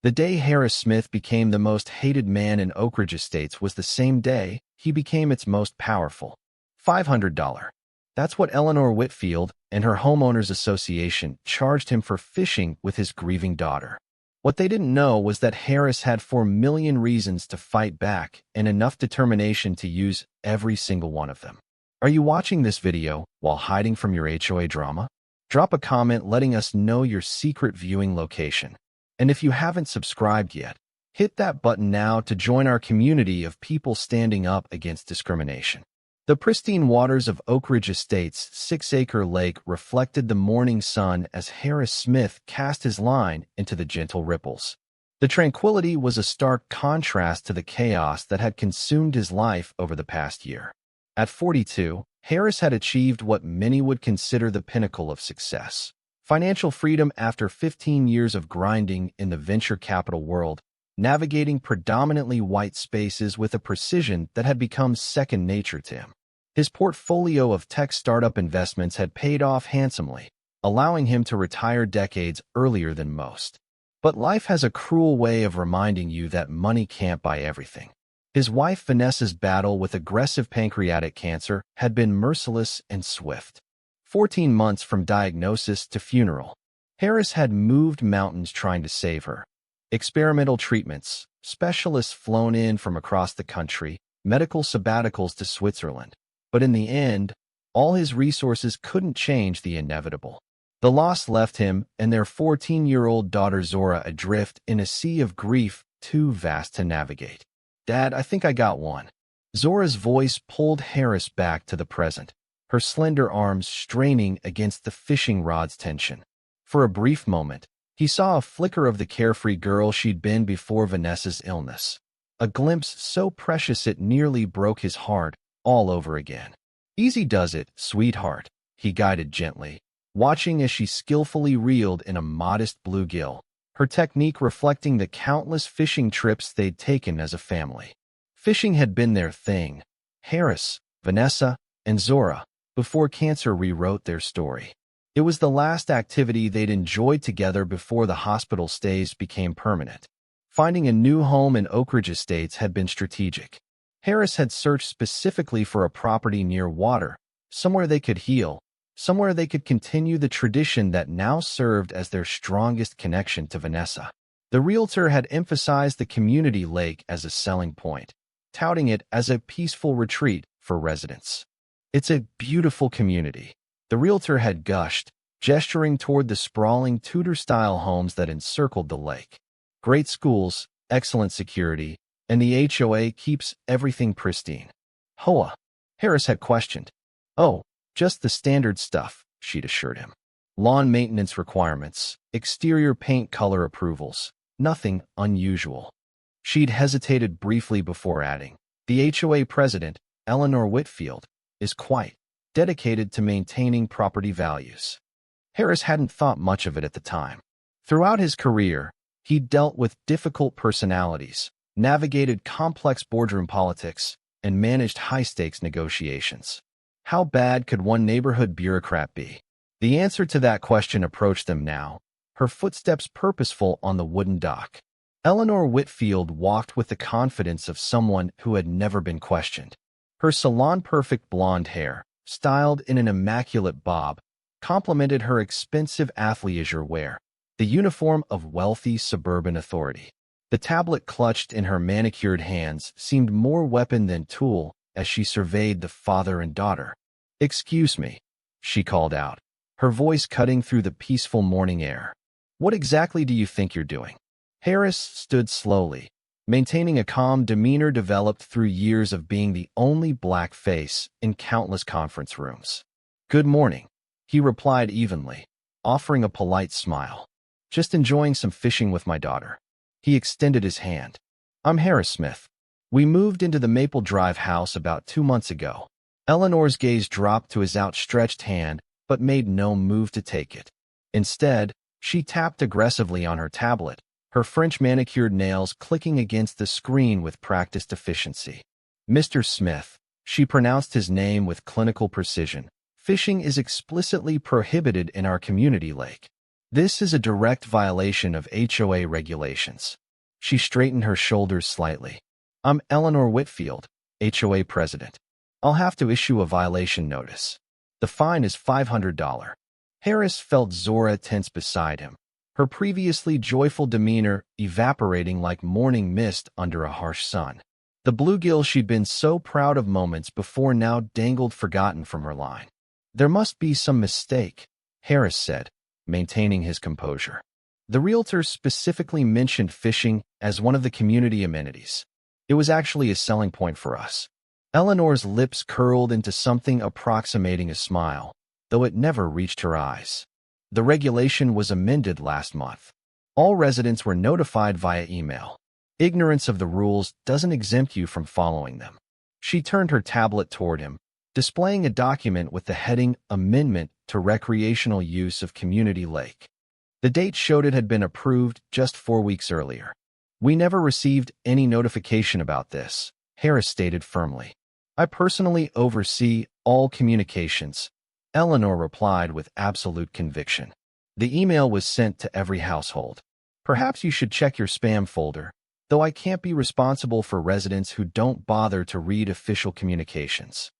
The day Harris Smith became the most hated man in Oakridge Estates was the same day he became its most powerful. $500. That's what Eleanor Whitfield and her homeowners association charged him for fishing with his grieving daughter. What they didn't know was that Harris had 4 million reasons to fight back and enough determination to use every single one of them. Are you watching this video while hiding from your HOA drama? Drop a comment letting us know your secret viewing location. And if you haven't subscribed yet, hit that button now to join our community of people standing up against discrimination. The pristine waters of Oakridge Estates' 6-acre lake reflected the morning sun as Harris Smith cast his line into the gentle ripples. The tranquility was a stark contrast to the chaos that had consumed his life over the past year. At 42, Harris had achieved what many would consider the pinnacle of success: financial freedom after 15 years of grinding in the venture capital world, navigating predominantly white spaces with a precision that had become second nature to him. His portfolio of tech startup investments had paid off handsomely, allowing him to retire decades earlier than most. But life has a cruel way of reminding you that money can't buy everything. His wife Vanessa's battle with aggressive pancreatic cancer had been merciless and swift. 14 months from diagnosis to funeral, Harris had moved mountains trying to save her. Experimental treatments, specialists flown in from across the country, medical sabbaticals to Switzerland. But in the end, all his resources couldn't change the inevitable. The loss left him and their 14-year-old daughter Zora adrift in a sea of grief too vast to navigate. "Dad, I think I got one." Zora's voice pulled Harris back to the present, her slender arms straining against the fishing rod's tension. For a brief moment, he saw a flicker of the carefree girl she'd been before Vanessa's illness. A glimpse so precious it nearly broke his heart all over again. "Easy does it, sweetheart," he guided gently, watching as she skillfully reeled in a modest bluegill, her technique reflecting the countless fishing trips they'd taken as a family. Fishing had been their thing. Harris, Vanessa, and Zora, before cancer rewrote their story. It was the last activity they'd enjoyed together before the hospital stays became permanent. Finding a new home in Oakridge Estates had been strategic. Harris had searched specifically for a property near water, somewhere they could heal, somewhere they could continue the tradition that now served as their strongest connection to Vanessa. The realtor had emphasized the community lake as a selling point, touting it as a peaceful retreat for residents. "It's a beautiful community," the realtor had gushed, gesturing toward the sprawling Tudor-style homes that encircled the lake. "Great schools, excellent security, and the HOA keeps everything pristine." "HOA?" Harris had questioned. "Oh, just the standard stuff," she'd assured him. "Lawn maintenance requirements, exterior paint color approvals, nothing unusual." She'd hesitated briefly before adding, "The HOA president, Eleanor Whitfield, is quite dedicated to maintaining property values." Harris hadn't thought much of it at the time. Throughout his career, he'd dealt with difficult personalities, navigated complex boardroom politics, and managed high-stakes negotiations. How bad could one neighborhood bureaucrat be? The answer to that question approached them now, her footsteps purposeful on the wooden dock. Eleanor Whitfield walked with the confidence of someone who had never been questioned. Her salon-perfect blonde hair, styled in an immaculate bob, complemented her expensive athleisure wear, the uniform of wealthy suburban authority. The tablet clutched in her manicured hands seemed more weapon than tool as she surveyed the father and daughter. "Excuse me," she called out, her voice cutting through the peaceful morning air. "What exactly do you think you're doing?" Harris stood slowly, maintaining a calm demeanor developed through years of being the only black face in countless conference rooms. "Good morning," he replied evenly, offering a polite smile. "Just enjoying some fishing with my daughter." He extended his hand. "I'm Harris Smith. We moved into the Maple Drive house about 2 months ago." Eleanor's gaze dropped to his outstretched hand, but made no move to take it. Instead, she tapped aggressively on her tablet, her French manicured nails clicking against the screen with practiced efficiency. "Mr. Smith," she pronounced his name with clinical precision, "fishing is explicitly prohibited in our community lake." This is a direct violation of HOA regulations. She straightened her shoulders slightly. I'm Eleanor Whitfield, HOA president. I'll have to issue a violation notice. The fine is $500. Harris felt Zora tense beside him, her previously joyful demeanor evaporating like morning mist under a harsh sun. The bluegill she'd been so proud of moments before now dangled forgotten from her line. There must be some mistake, Harris said, maintaining his composure. The realtor specifically mentioned fishing as one of the community amenities. It was actually a selling point for us. Eleanor's lips curled into something approximating a smile, though it never reached her eyes. The regulation was amended last month. All residents were notified via email. Ignorance of the rules doesn't exempt you from following them. She turned her tablet toward him, displaying a document with the heading Amendment to Recreational Use of Community Lake. The date showed it had been approved just 4 weeks earlier. We never received any notification about this, Harris stated firmly. I personally oversee all communications, Eleanor replied with absolute conviction. The email was sent to every household. Perhaps you should check your spam folder, though I can't be responsible for residents who don't bother to read official communications.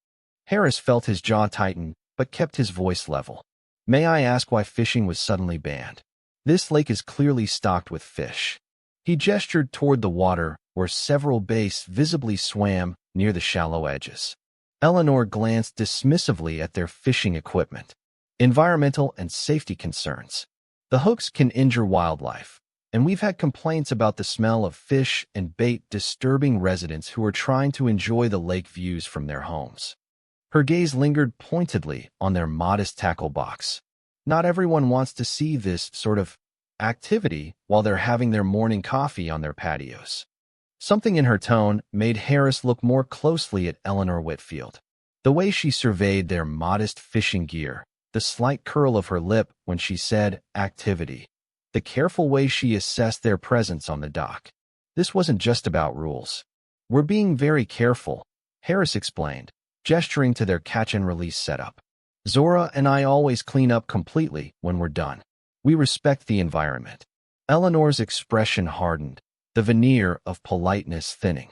Harris felt his jaw tighten, but kept his voice level. May I ask why fishing was suddenly banned? This lake is clearly stocked with fish. He gestured toward the water, where several bass visibly swam near the shallow edges. Eleanor glanced dismissively at their fishing equipment. Environmental and safety concerns. The hooks can injure wildlife, and we've had complaints about the smell of fish and bait disturbing residents who are trying to enjoy the lake views from their homes. Her gaze lingered pointedly on their modest tackle box. Not everyone wants to see this sort of activity while they're having their morning coffee on their patios. Something in her tone made Harris look more closely at Eleanor Whitfield. The way she surveyed their modest fishing gear, the slight curl of her lip when she said activity, the careful way she assessed their presence on the dock. This wasn't just about rules. We're being very careful, Harris explained, gesturing to their catch-and-release setup. Zora and I always clean up completely when we're done. We respect the environment. Eleanor's expression hardened, the veneer of politeness thinning.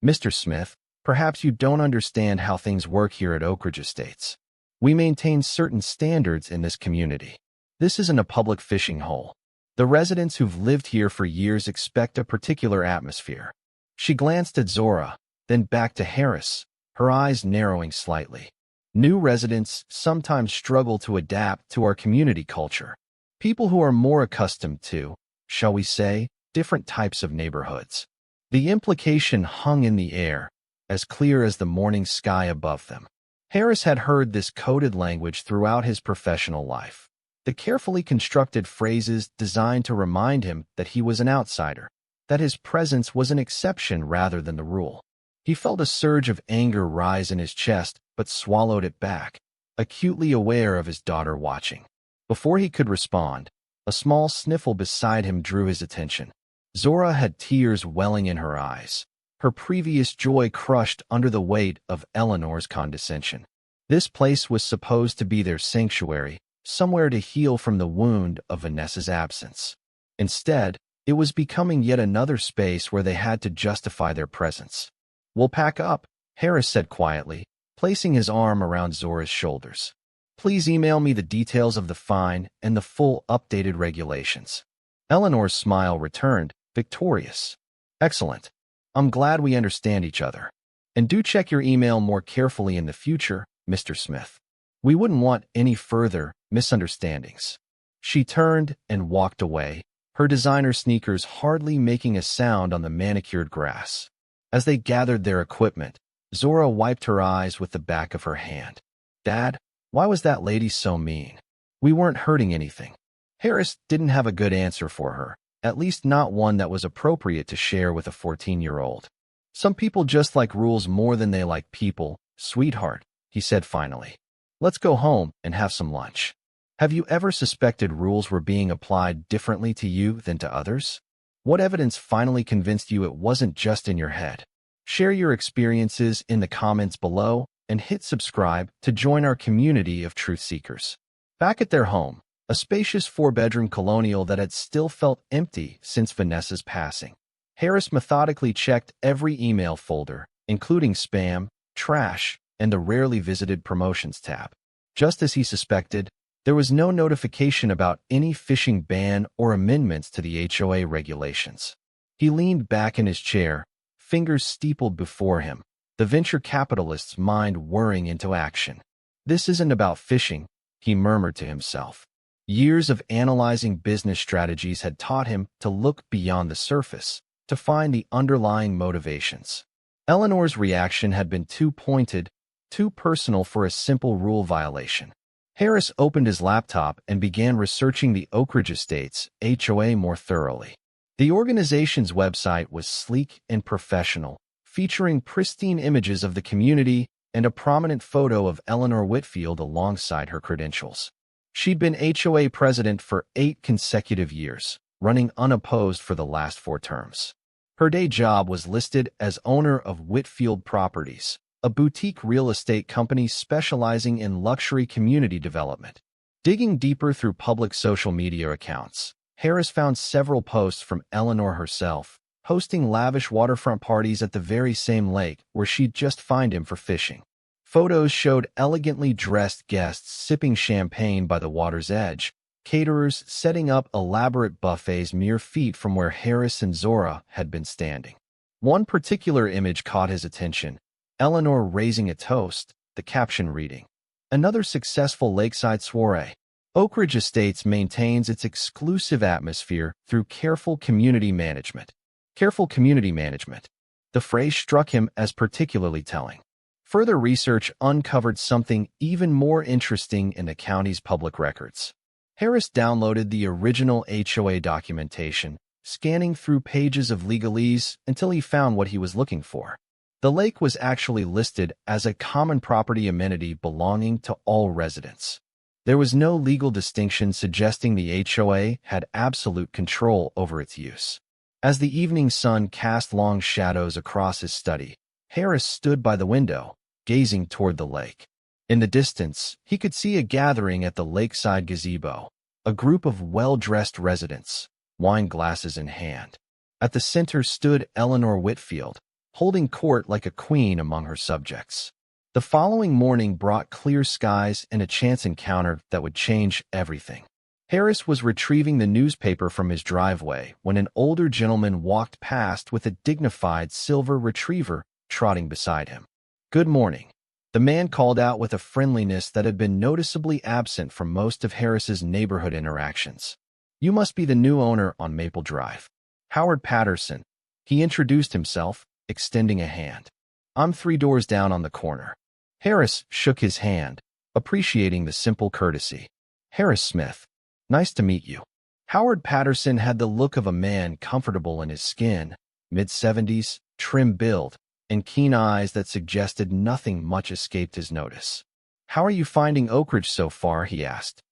Mr. Smith, perhaps you don't understand how things work here at Oakridge Estates. We maintain certain standards in this community. This isn't a public fishing hole. The residents who've lived here for years expect a particular atmosphere. She glanced at Zora, then back to Harris, her eyes narrowing slightly. New residents sometimes struggle to adapt to our community culture. People who are more accustomed to, shall we say, different types of neighborhoods. The implication hung in the air, as clear as the morning sky above them. Harris had heard this coded language throughout his professional life. The carefully constructed phrases designed to remind him that he was an outsider, that his presence was an exception rather than the rule. He felt a surge of anger rise in his chest, but swallowed it back, acutely aware of his daughter watching. Before he could respond, a small sniffle beside him drew his attention. Zora had tears welling in her eyes, her previous joy crushed under the weight of Eleanor's condescension. This place was supposed to be their sanctuary, somewhere to heal from the wound of Vanessa's absence. Instead, it was becoming yet another space where they had to justify their presence. We'll pack up, Harris said quietly, placing his arm around Zora's shoulders. Please email me the details of the fine and the full updated regulations. Eleanor's smile returned, victorious. Excellent. I'm glad we understand each other. And do check your email more carefully in the future, Mr. Smith. We wouldn't want any further misunderstandings. She turned and walked away, her designer sneakers hardly making a sound on the manicured grass. As they gathered their equipment, Zora wiped her eyes with the back of her hand. Dad, why was that lady so mean? We weren't hurting anything. Harris didn't have a good answer for her, at least not one that was appropriate to share with a 14-year-old. Some people just like rules more than they like people, sweetheart, he said finally. Let's go home and have some lunch. Have you ever suspected rules were being applied differently to you than to others? What evidence finally convinced you it wasn't just in your head? Share your experiences in the comments below and hit subscribe to join our community of truth seekers. Back at their home, a spacious four-bedroom colonial that had still felt empty since Vanessa's passing. Harris methodically checked every email folder, including spam, trash, and the rarely visited promotions tab. Just as he suspected, there was no notification about any fishing ban or amendments to the HOA regulations. He leaned back in his chair, fingers steepled before him, the venture capitalist's mind whirring into action. "This isn't about fishing," he murmured to himself. Years of analyzing business strategies had taught him to look beyond the surface, to find the underlying motivations. Eleanor's reaction had been too pointed, too personal for a simple rule violation. Harris opened his laptop and began researching the Oakridge Estates HOA more thoroughly. The organization's website was sleek and professional, featuring pristine images of the community and a prominent photo of Eleanor Whitfield alongside her credentials. She'd been HOA president for 8 consecutive years, running unopposed for the last 4 terms. Her day job was listed as owner of Whitfield Properties, a boutique real estate company specializing in luxury community development. Digging deeper through public social media accounts, Harris found several posts from Eleanor herself, hosting lavish waterfront parties at the very same lake where she'd just fined him for fishing. Photos showed elegantly dressed guests sipping champagne by the water's edge, caterers setting up elaborate buffets mere feet from where Harris and Zora had been standing. One particular image caught his attention, Eleanor raising a toast, the caption reading, "Another successful lakeside soiree." Oakridge Estates maintains its exclusive atmosphere through careful community management. Careful community management. The phrase struck him as particularly telling. Further research uncovered something even more interesting in the county's public records. Harris downloaded the original HOA documentation, scanning through pages of legalese until he found what he was looking for. The lake was actually listed as a common property amenity belonging to all residents. There was no legal distinction suggesting the HOA had absolute control over its use. As the evening sun cast long shadows across his study, Harris stood by the window, gazing toward the lake. In the distance, he could see a gathering at the lakeside gazebo, a group of well-dressed residents, wine glasses in hand. At the center stood Eleanor Whitfield, holding court like a queen among her subjects. The following morning brought clear skies and a chance encounter that would change everything. Harris was retrieving the newspaper from his driveway when an older gentleman walked past with a dignified silver retriever trotting beside him. "Good morning," the man called out with a friendliness that had been noticeably absent from most of Harris's neighborhood interactions. "You must be the new owner on Maple Drive." "Howard Patterson," he introduced himself, extending a hand. "I'm 3 doors down on the corner." Harris shook his hand, appreciating the simple courtesy. "Harris Smith. Nice to meet you." Howard Patterson had the look of a man comfortable in his skin, mid-70s, trim build, and keen eyes that suggested nothing much escaped his notice. "How are you finding Oakridge so far?" he asked.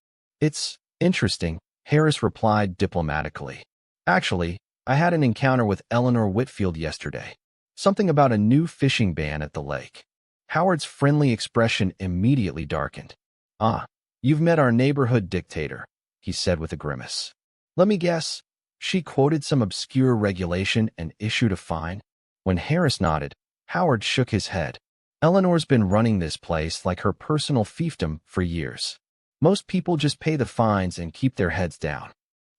"It's interesting," Harris replied diplomatically. "Actually, I had an encounter with Eleanor Whitfield yesterday. Something about a new fishing ban at the lake." Howard's friendly expression immediately darkened. "Ah, you've met our neighborhood dictator," he said with a grimace. "Let me guess, she quoted some obscure regulation and issued a fine?" When Harris nodded, Howard shook his head. "Eleanor's been running this place like her personal fiefdom for years. Most people just pay the fines and keep their heads down."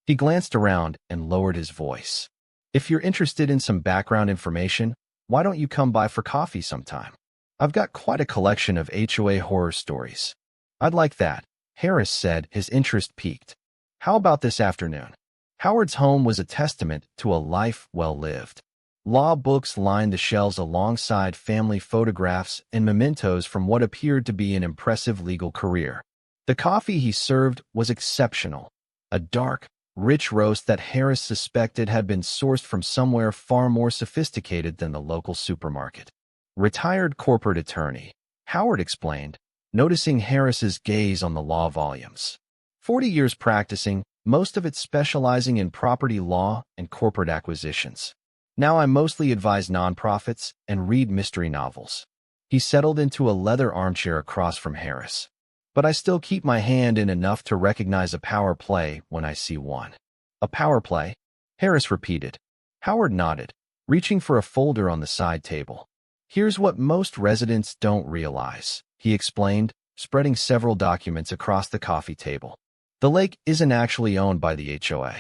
He glanced around and lowered his voice. "If you're interested in some background information, why don't you come by for coffee sometime? I've got quite a collection of HOA horror stories." "I'd like that," Harris said, his interest piqued. "How about this afternoon?" Howard's home was a testament to a life well lived. Law books lined the shelves alongside family photographs and mementos from what appeared to be an impressive legal career. The coffee he served was exceptional, a dark, rich roast that Harris suspected had been sourced from somewhere far more sophisticated than the local supermarket. "Retired corporate attorney," Howard explained, noticing Harris's gaze on the law volumes. 40 years practicing, most of it specializing in property law and corporate acquisitions. "Now I mostly advise nonprofits and read mystery novels." He settled into a leather armchair across from Harris. but I still keep my hand in enough to recognize a power play when I see one. A power play? Harris repeated. Howard nodded, reaching for a folder on the side table. Here's what most residents don't realize, he explained, spreading several documents across the coffee table. The lake isn't actually owned by the HOA.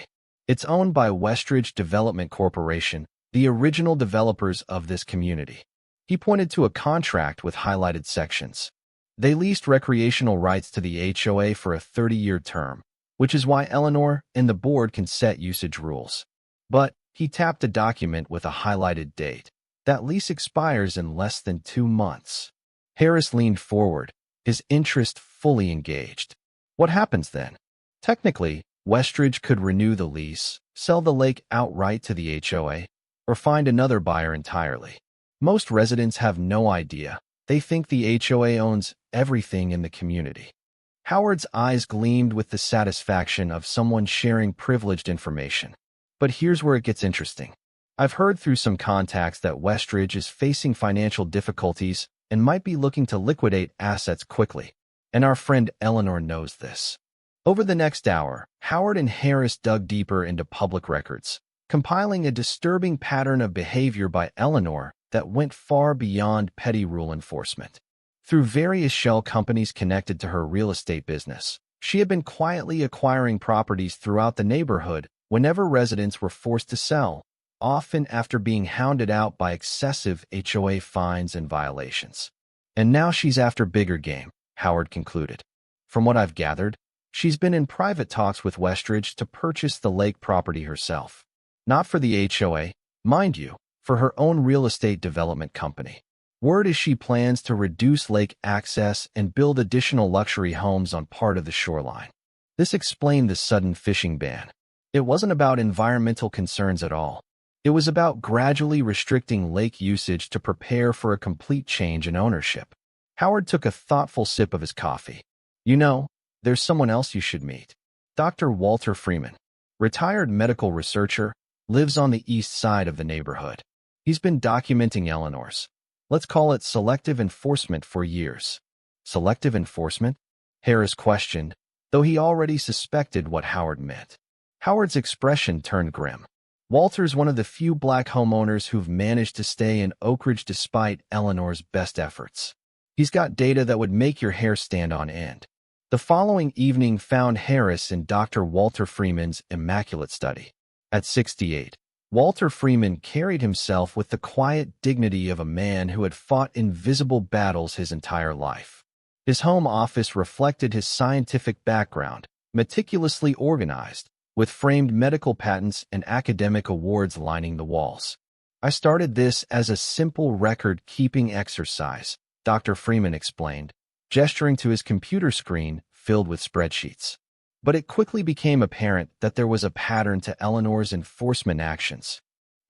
It's owned by Oakridge Development Corporation, the original developers of this community. He pointed to a contract with highlighted sections. They leased recreational rights to the HOA for a 30-year term, which is why Eleanor and the board can set usage rules. But he tapped a document with a highlighted date. That lease expires in less than 2 months. Harris leaned forward, his interest fully engaged. What happens then? Technically, Oakridge could renew the lease, sell the lake outright to the HOA, or find another buyer entirely. Most residents have no idea. They think the HOA owns everything in the community. Howard's eyes gleamed with the satisfaction of someone sharing privileged information. But here's where it gets interesting. I've heard through some contacts that Oakridge is facing financial difficulties and might be looking to liquidate assets quickly. And our friend Eleanor knows this. Over the next hour, Howard and Harris dug deeper into public records, compiling a disturbing pattern of behavior by Eleanor that went far beyond petty rule enforcement. Through various shell companies connected to her real estate business, she had been quietly acquiring properties throughout the neighborhood whenever residents were forced to sell, often after being hounded out by excessive HOA fines and violations. And now she's after bigger game, Howard concluded. From what I've gathered, she's been in private talks with Oakridge to purchase the lake property herself. Not for the HOA, mind you, for her own real estate development company. Word is she plans to reduce lake access and build additional luxury homes on part of the shoreline. This explained the sudden fishing ban. It wasn't about environmental concerns at all. It was about gradually restricting lake usage to prepare for a complete change in ownership. Howard took a thoughtful sip of his coffee. You know, there's someone else you should meet. Dr. Walter Freeman, retired medical researcher, lives on the east side of the neighborhood. He's been documenting Eleanor's, let's call it selective enforcement for years. Selective enforcement? Harris questioned, though he already suspected what Howard meant. Howard's expression turned grim. Walter's one of the few black homeowners who've managed to stay in Oakridge despite Eleanor's best efforts. He's got data that would make your hair stand on end. The following evening found Harris in Dr. Walter Freeman's immaculate study. At 68, Walter Freeman carried himself with the quiet dignity of a man who had fought invisible battles his entire life. His home office reflected his scientific background, meticulously organized, with framed medical patents and academic awards lining the walls. I started this as a simple record-keeping exercise, Dr. Freeman explained, gesturing to his computer screen filled with spreadsheets. But it quickly became apparent that there was a pattern to Eleanor's enforcement actions.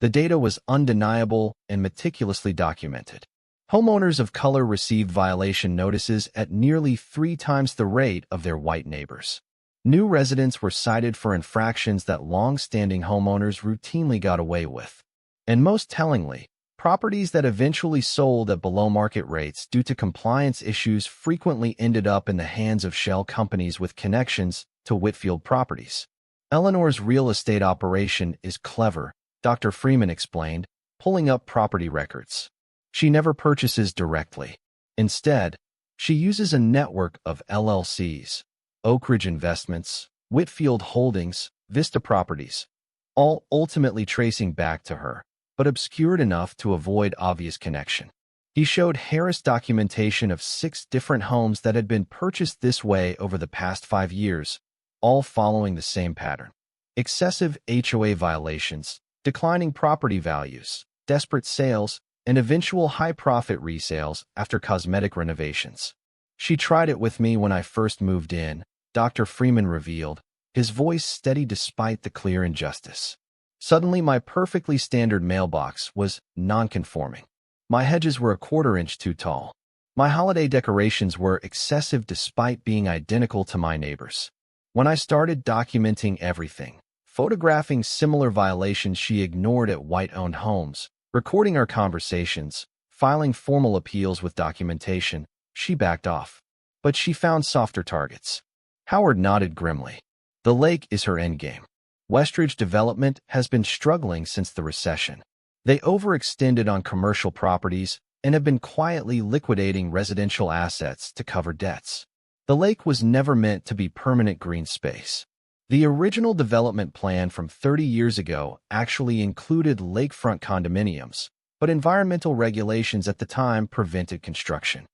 The data was undeniable and meticulously documented. Homeowners of color received violation notices at nearly 3 times the rate of their white neighbors. New residents were cited for infractions that long-standing homeowners routinely got away with. And most tellingly, properties that eventually sold at below-market rates due to compliance issues frequently ended up in the hands of shell companies with connections to Whitfield properties. Eleanor's real estate operation is clever, Dr. Freeman explained, pulling up property records. She never purchases directly. Instead, she uses a network of LLCs, Oakridge Investments, Whitfield Holdings, Vista Properties, all ultimately tracing back to her, but obscured enough to avoid obvious connection. He showed Harris documentation of 6 different homes that had been purchased this way over the past 5 years, all following the same pattern. Excessive HOA violations, declining property values, desperate sales, and eventual high-profit resales after cosmetic renovations. She tried it with me when I first moved in, Dr. Freeman revealed, his voice steady despite the clear injustice. Suddenly, my perfectly standard mailbox was non-conforming. My hedges were a 1/4 inch too tall. My holiday decorations were excessive despite being identical to my neighbors. When I started documenting everything, photographing similar violations she ignored at white-owned homes, recording our conversations, filing formal appeals with documentation, she backed off. but she found softer targets. Howard nodded grimly. The lake is her endgame. Westridge Development has been struggling since the recession. They overextended on commercial properties and have been quietly liquidating residential assets to cover debts. The lake was never meant to be permanent green space. The original development plan from 30 years ago actually included lakefront condominiums, but environmental regulations at the time prevented construction.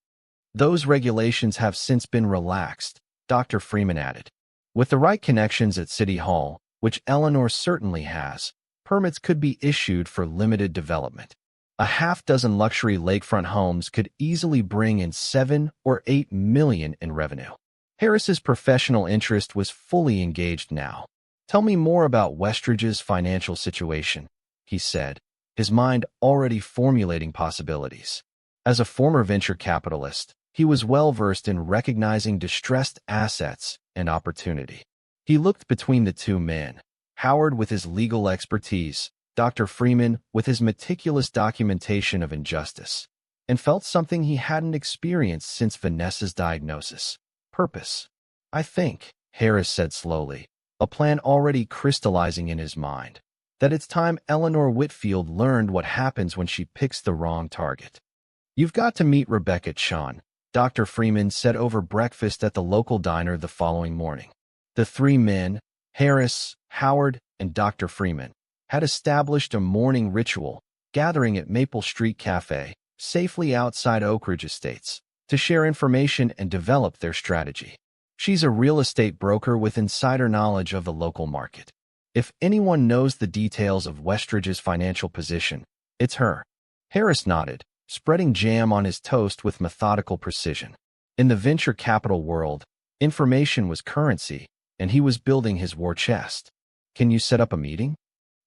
Those regulations have since been relaxed, Dr. Freeman added. With the right connections at City Hall, which Eleanor certainly has, permits could be issued for limited development. A half-dozen luxury lakefront homes could easily bring in $7 or $8 million in revenue. Harris's professional interest was fully engaged now. Tell me more about Westridge's financial situation, he said, his mind already formulating possibilities. As a former venture capitalist, he was well-versed in recognizing distressed assets and opportunity. He looked between the two men, Howard with his legal expertise, Dr. Freeman with his meticulous documentation of injustice, and felt something he hadn't experienced since Vanessa's diagnosis. Purpose. I think, Harris said slowly, a plan already crystallizing in his mind, that it's time Eleanor Whitfield learned what happens when she picks the wrong target. You've got to meet Rebecca Chon, Dr. Freeman said over breakfast at the local diner the following morning. The three men, Harris, Howard, and Dr. Freeman, had established a morning ritual, gathering at Maple Street Cafe, safely outside Oakridge Estates, to share information and develop their strategy. She's a real estate broker with insider knowledge of the local market. If anyone knows the details of Westridge's financial position, it's her. Harris nodded, spreading jam on his toast with methodical precision. In the venture capital world, information was currency, and he was building his war chest. Can you set up a meeting?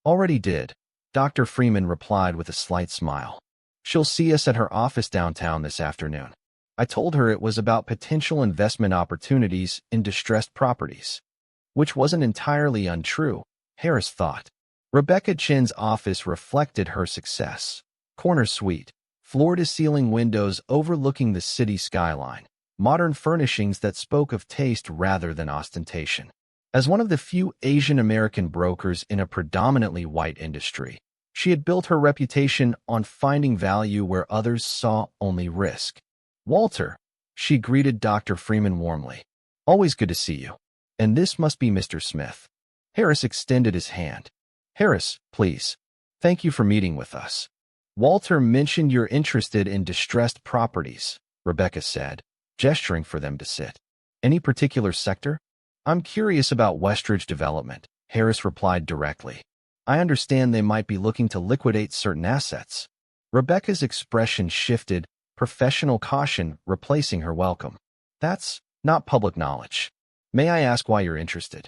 Already did, Dr. Freeman replied with a slight smile. She'll see us at her office downtown this afternoon. I told her it was about potential investment opportunities in distressed properties. Which wasn't entirely untrue, Harris thought. Rebecca Chin's office reflected her success. Corner suite, floor-to-ceiling windows overlooking the city skyline, modern furnishings that spoke of taste rather than ostentation. As one of the few Asian American brokers in a predominantly white industry, she had built her reputation on finding value where others saw only risk. Walter, she greeted Dr. Freeman warmly. Always good to see you. And this must be Mr. Smith. Harris extended his hand. Harris, please. Thank you for meeting with us. Walter mentioned you're interested in distressed properties, Rebecca said, gesturing for them to sit. Any particular sector? I'm curious about Westridge Development, Harris replied directly. I understand they might be looking to liquidate certain assets. Rebecca's expression shifted, professional caution replacing her welcome. That's not public knowledge. May I ask why you're interested?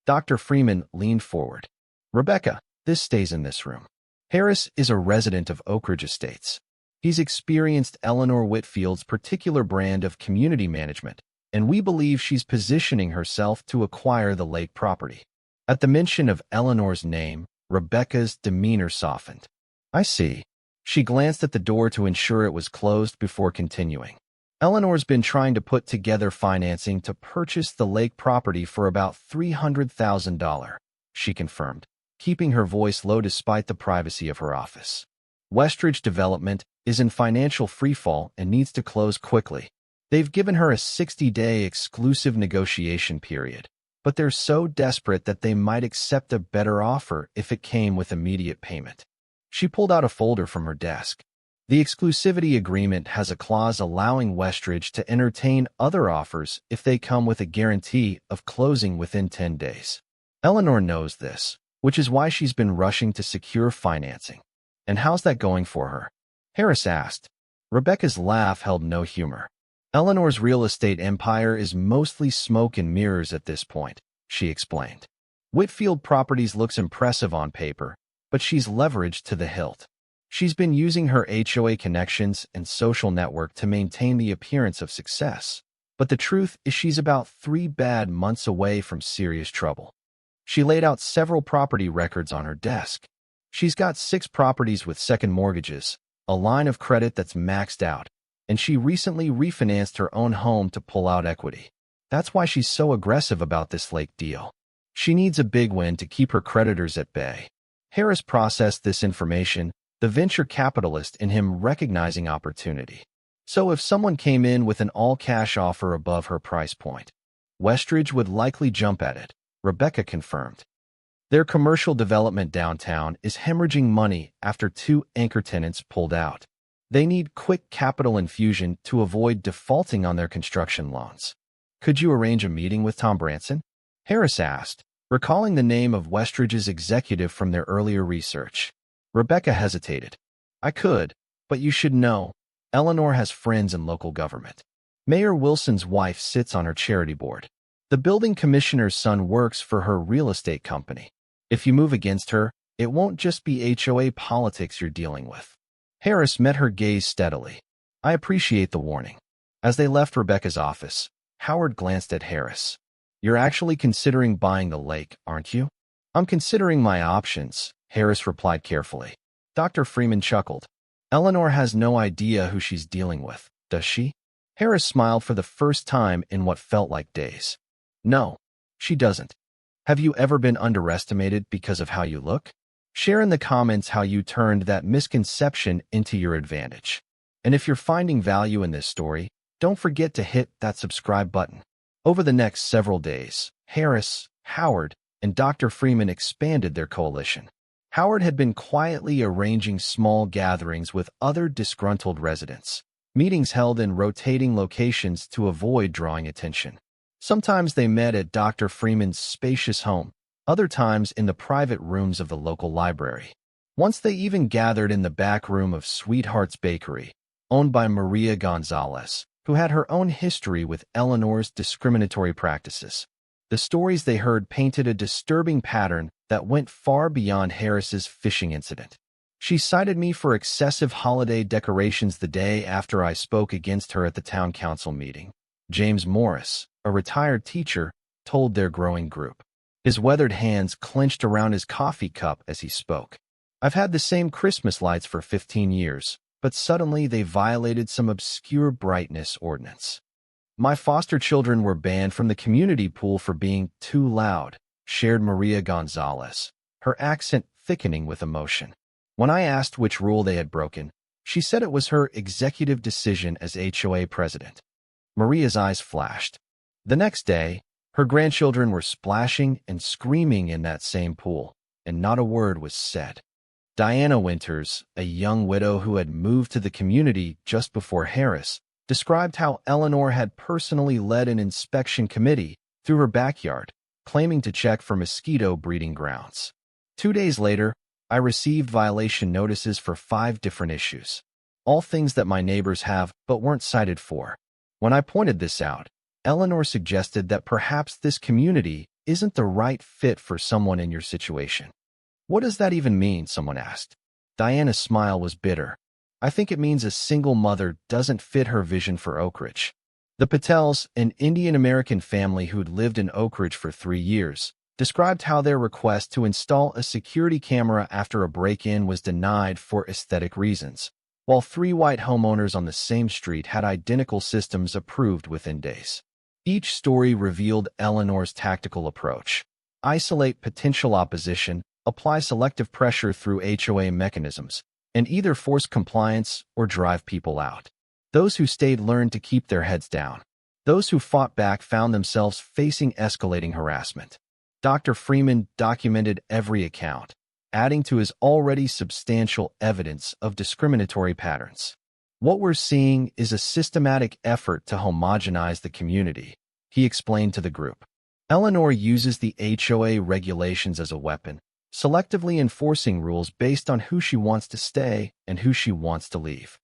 Dr. Freeman leaned forward. Rebecca, this stays in this room. Harris is a resident of Oakridge Estates. He's experienced Eleanor Whitfield's particular brand of community management, and we believe she's positioning herself to acquire the lake property. At the mention of Eleanor's name, Rebecca's demeanor softened. I see. She glanced at the door to ensure it was closed before continuing. Eleanor's been trying to put together financing to purchase the lake property for about $300,000, she confirmed, keeping her voice low despite the privacy of her office. Westridge Development is in financial freefall and needs to close quickly. They've given her a 60-day exclusive negotiation period, but they're so desperate that they might accept a better offer if it came with immediate payment. She pulled out a folder from her desk. The exclusivity agreement has a clause allowing Westridge to entertain other offers if they come with a guarantee of closing within 10 days. Eleanor knows this, which is why she's been rushing to secure financing. And how's that going for her? Harris asked. Rebecca's laugh held no humor. Eleanor's real estate empire is mostly smoke and mirrors at this point, she explained. Whitfield Properties looks impressive on paper, but she's leveraged to the hilt. She's been using her HOA connections and social network to maintain the appearance of success, but the truth is she's about 3 bad months away from serious trouble. She laid out several property records on her desk. She's got 6 properties with second mortgages, a line of credit that's maxed out, and she recently refinanced her own home to pull out equity. That's why she's so aggressive about this lake deal. She needs a big win to keep her creditors at bay. Harris processed this information, the venture capitalist in him recognizing opportunity. So if someone came in with an all-cash offer above her price point, Westridge would likely jump at it, Rebecca confirmed. Their commercial development downtown is hemorrhaging money after 2 anchor tenants pulled out. They need quick capital infusion to avoid defaulting on their construction loans. Could you arrange a meeting with Tom Branson? Harris asked, recalling the name of Westridge's executive from their earlier research. Rebecca hesitated. I could, but you should know, Eleanor has friends in local government. Mayor Wilson's wife sits on her charity board. The building commissioner's son works for her real estate company. If you move against her, it won't just be HOA politics you're dealing with. Harris met her gaze steadily. I appreciate the warning. As they left Rebecca's office, Howard glanced at Harris. You're actually considering buying the lake, aren't you? I'm considering my options, Harris replied carefully. Dr. Freeman chuckled. Eleanor has no idea who she's dealing with, does she? Harris smiled for the first time in what felt like days. No, she doesn't. Have you ever been underestimated because of how you look? Share in the comments how you turned that misconception into your advantage. And if you're finding value in this story, don't forget to hit that subscribe button. Over the next several days, Harris, Howard, and Dr. Freeman expanded their coalition. Howard had been quietly arranging small gatherings with other disgruntled residents, meetings held in rotating locations to avoid drawing attention. Sometimes they met at Dr. Freeman's spacious home, other times in the private rooms of the local library. Once they even gathered in the back room of Sweetheart's Bakery, owned by Maria Gonzalez, who had her own history with Eleanor's discriminatory practices. The stories they heard painted a disturbing pattern that went far beyond Harris's fishing incident. She cited me for excessive holiday decorations the day after I spoke against her at the town council meeting. James Morris, a retired teacher, told their growing group. His weathered hands clenched around his coffee cup as he spoke. I've had the same Christmas lights for 15 years, but suddenly they violated some obscure brightness ordinance. My foster children were banned from the community pool for being too loud, shared Maria Gonzalez, her accent thickening with emotion. When I asked which rule they had broken, she said it was her executive decision as HOA president. Maria's eyes flashed. The next day, her grandchildren were splashing and screaming in that same pool, and not a word was said. Diana Winters, a young widow who had moved to the community just before Harris, described how Eleanor had personally led an inspection committee through her backyard, claiming to check for mosquito breeding grounds. 2 days later, I received violation notices for 5 different issues, all things that my neighbors have but weren't cited for. When I pointed this out, Eleanor suggested that perhaps this community isn't the right fit for someone in your situation. What does that even mean? Someone asked. Diana's smile was bitter. I think it means a single mother doesn't fit her vision for Oakridge. The Patels, an Indian-American family who'd lived in Oakridge for 3 years, described how their request to install a security camera after a break-in was denied for aesthetic reasons, while 3 white homeowners on the same street had identical systems approved within days. Each story revealed Eleanor's tactical approach: isolate potential opposition, apply selective pressure through HOA mechanisms, and either force compliance or drive people out. Those who stayed learned to keep their heads down. Those who fought back found themselves facing escalating harassment. Dr. Freeman documented every account, adding to his already substantial evidence of discriminatory patterns. What we're seeing is a systematic effort to homogenize the community, he explained to the group. Eleanor uses the HOA regulations as a weapon, selectively enforcing rules based on who she wants to stay and who she wants to leave.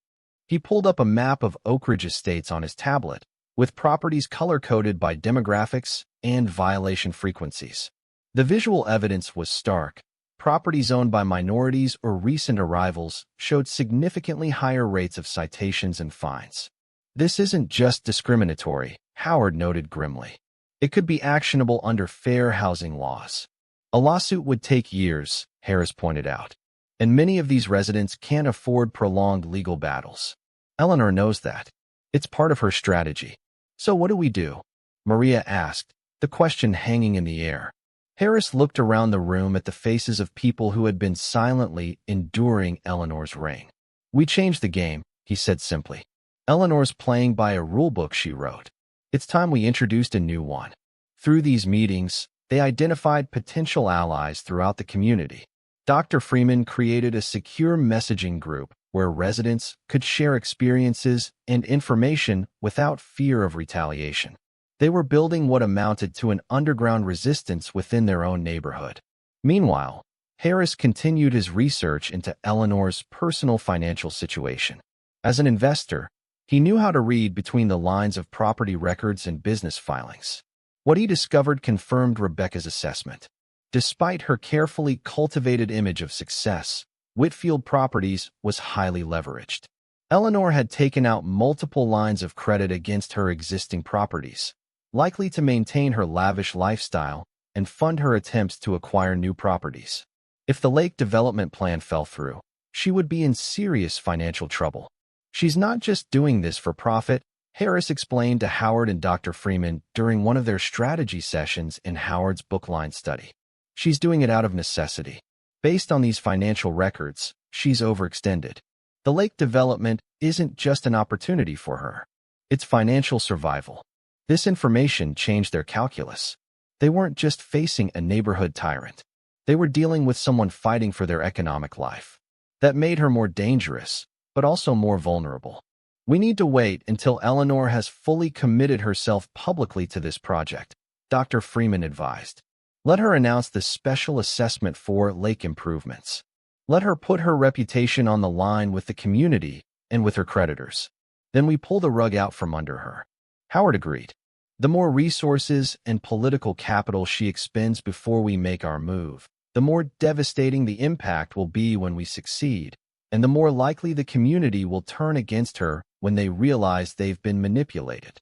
He pulled up a map of Oakridge Estates on his tablet, with properties color-coded by demographics and violation frequencies. The visual evidence was stark. Properties owned by minorities or recent arrivals showed significantly higher rates of citations and fines. This isn't just discriminatory, Howard noted grimly. It could be actionable under fair housing laws. A lawsuit would take years, Harris pointed out, and many of these residents can't afford prolonged legal battles. Eleanor knows that. It's part of her strategy. So what do we do? Maria asked, the question hanging in the air. Harris looked around the room at the faces of people who had been silently enduring Eleanor's reign. We changed the game, he said simply. Eleanor's playing by a rulebook she wrote. It's time we introduced a new one. Through these meetings, they identified potential allies throughout the community. Dr. Freeman created a secure messaging group where residents could share experiences and information without fear of retaliation. They were building what amounted to an underground resistance within their own neighborhood. Meanwhile, Harris continued his research into Eleanor's personal financial situation. As an investor, he knew how to read between the lines of property records and business filings. What he discovered confirmed Rebecca's assessment. Despite her carefully cultivated image of success, Whitfield Properties was highly leveraged. Eleanor had taken out multiple lines of credit against her existing properties, likely to maintain her lavish lifestyle and fund her attempts to acquire new properties. If the lake development plan fell through, she would be in serious financial trouble. She's not just doing this for profit, Harris explained to Howard and Dr. Freeman during one of their strategy sessions in Howard's bookline study. She's doing it out of necessity. Based on these financial records, she's overextended. The lake development isn't just an opportunity for her. It's financial survival. This information changed their calculus. They weren't just facing a neighborhood tyrant. They were dealing with someone fighting for their economic life. That made her more dangerous, but also more vulnerable. We need to wait until Eleanor has fully committed herself publicly to this project, Dr. Freeman advised. Let her announce the special assessment for lake improvements. Let her put her reputation on the line with the community and with her creditors. Then we pull the rug out from under her. Howard agreed. The more resources and political capital she expends before we make our move, the more devastating the impact will be when we succeed, and the more likely the community will turn against her when they realize they've been manipulated.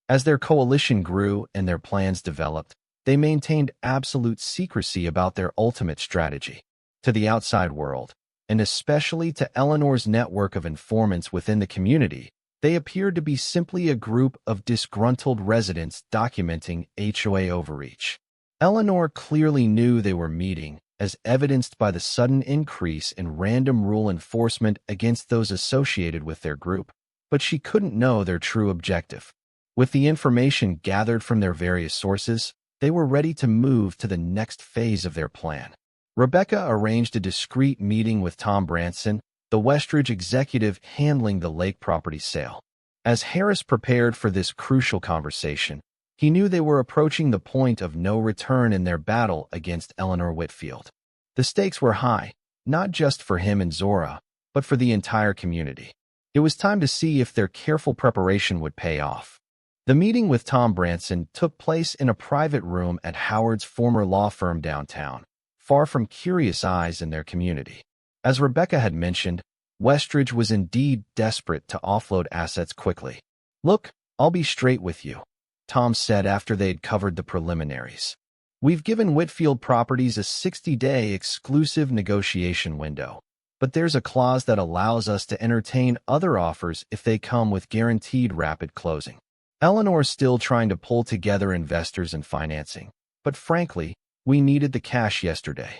As their coalition grew and their plans developed, they maintained absolute secrecy about their ultimate strategy. To the outside world, and especially to Eleanor's network of informants within the community, they appeared to be simply a group of disgruntled residents documenting HOA overreach. Eleanor clearly knew they were meeting, as evidenced by the sudden increase in random rule enforcement against those associated with their group, but she couldn't know their true objective. With the information gathered from their various sources, they were ready to move to the next phase of their plan. Rebecca arranged a discreet meeting with Tom Branson, the Westridge executive handling the lake property sale. As Harris prepared for this crucial conversation, he knew they were approaching the point of no return in their battle against Eleanor Whitfield. The stakes were high, not just for him and Zora, but for the entire community. It was time to see if their careful preparation would pay off. The meeting with Tom Branson took place in a private room at Howard's former law firm downtown, far from curious eyes in their community. As Rebecca had mentioned, Westridge was indeed desperate to offload assets quickly. "Look, I'll be straight with you," Tom said after they'd covered the preliminaries. "We've given Whitfield Properties a 60-day exclusive negotiation window, but there's a clause that allows us to entertain other offers if they come with guaranteed rapid closing." Eleanor's still trying to pull together investors and financing, but frankly, we needed the cash yesterday.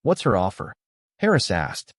"What's her offer?" Harris asked.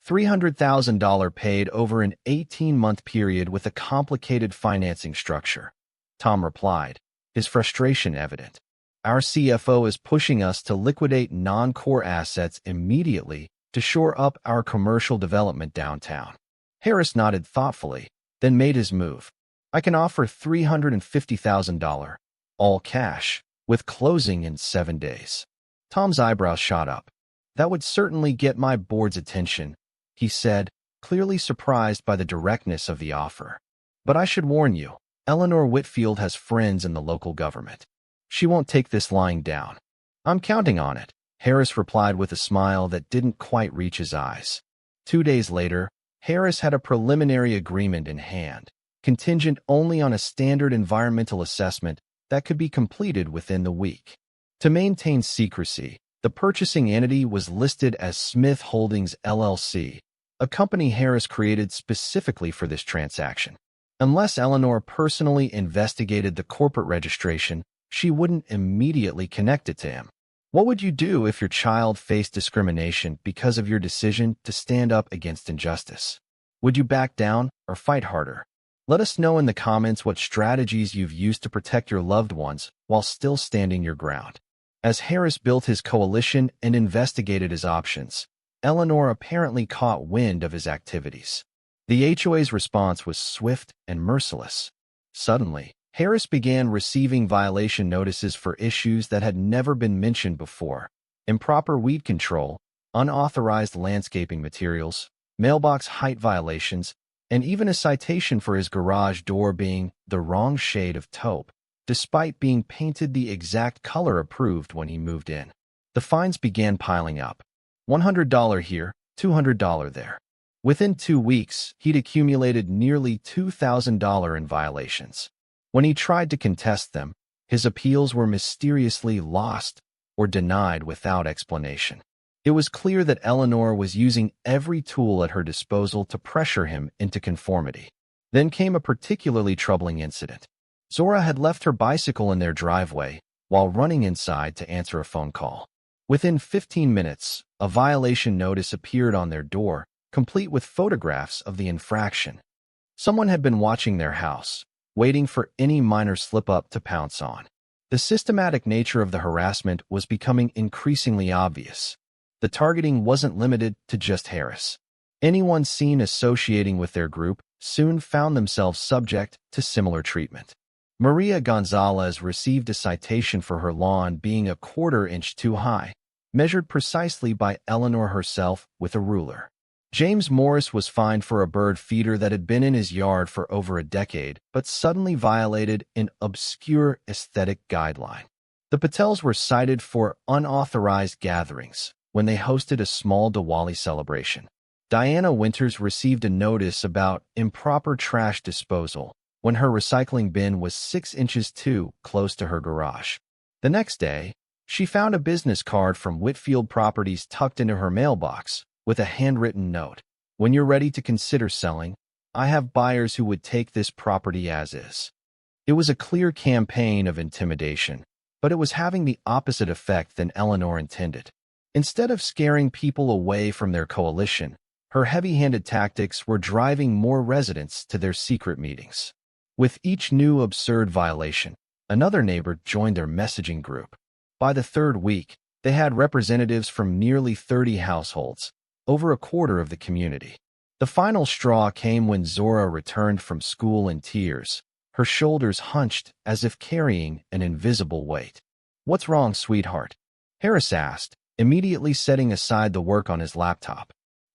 $300,000 paid over an 18-month period with a complicated financing structure. Tom replied, his frustration evident. "Our CFO is pushing us to liquidate non-core assets immediately to shore up our commercial development downtown." Harris nodded thoughtfully, then made his move. "I can offer $350,000, all cash, with closing in 7 days. Tom's eyebrows shot up. "That would certainly get my board's attention," he said, clearly surprised by the directness of the offer. "But I should warn you, Eleanor Whitfield has friends in the local government. She won't take this lying down." "I'm counting on it," Harris replied with a smile that didn't quite reach his eyes. 2 days later, Harris had a preliminary agreement in hand, contingent only on a standard environmental assessment that could be completed within the week. To maintain secrecy, the purchasing entity was listed as Smith Holdings LLC, a company Harris created specifically for this transaction. Unless Eleanor personally investigated the corporate registration, she wouldn't immediately connect it to him. What would you do if your child faced discrimination because of your decision to stand up against injustice? Would you back down or fight harder? Let us know in the comments what strategies you've used to protect your loved ones while still standing your ground. As Harris built his coalition and investigated his options, Eleanor apparently caught wind of his activities. The HOA's response was swift and merciless. Suddenly, Harris began receiving violation notices for issues that had never been mentioned before: improper weed control, unauthorized landscaping materials, mailbox height violations, and even a citation for his garage door being the wrong shade of taupe, despite being painted the exact color approved when he moved in. The fines began piling up. $100 here, $200 there. Within 2 weeks, he'd accumulated nearly $2,000 in violations. When he tried to contest them, his appeals were mysteriously lost or denied without explanation. It was clear that Eleanor was using every tool at her disposal to pressure him into conformity. Then came a particularly troubling incident. Zora had left her bicycle in their driveway while running inside to answer a phone call. Within 15 minutes, a violation notice appeared on their door, complete with photographs of the infraction. Someone had been watching their house, waiting for any minor slip-up to pounce on. The systematic nature of the harassment was becoming increasingly obvious. The targeting wasn't limited to just Harris. Anyone seen associating with their group soon found themselves subject to similar treatment. Maria Gonzalez received a citation for her lawn being a quarter-inch too high, measured precisely by Eleanor herself with a ruler. James Morris was fined for a bird feeder that had been in his yard for over a decade, but suddenly violated an obscure aesthetic guideline. The Patels were cited for unauthorized gatherings when they hosted a small Diwali celebration. Diana Winters received a notice about improper trash disposal when her recycling bin was 6 inches too close to her garage. The next day, she found a business card from Whitfield Properties tucked into her mailbox with a handwritten note. "When you're ready to consider selling, I have buyers who would take this property as is." It was a clear campaign of intimidation, but it was having the opposite effect than Eleanor intended. Instead of scaring people away from their coalition, her heavy-handed tactics were driving more residents to their secret meetings. With each new absurd violation, another neighbor joined their messaging group. By the 3rd week, they had representatives from nearly 30 households, over a quarter of the community. The final straw came when Zora returned from school in tears, her shoulders hunched as if carrying an invisible weight. "What's wrong, sweetheart?" Harris asked, immediately setting aside the work on his laptop.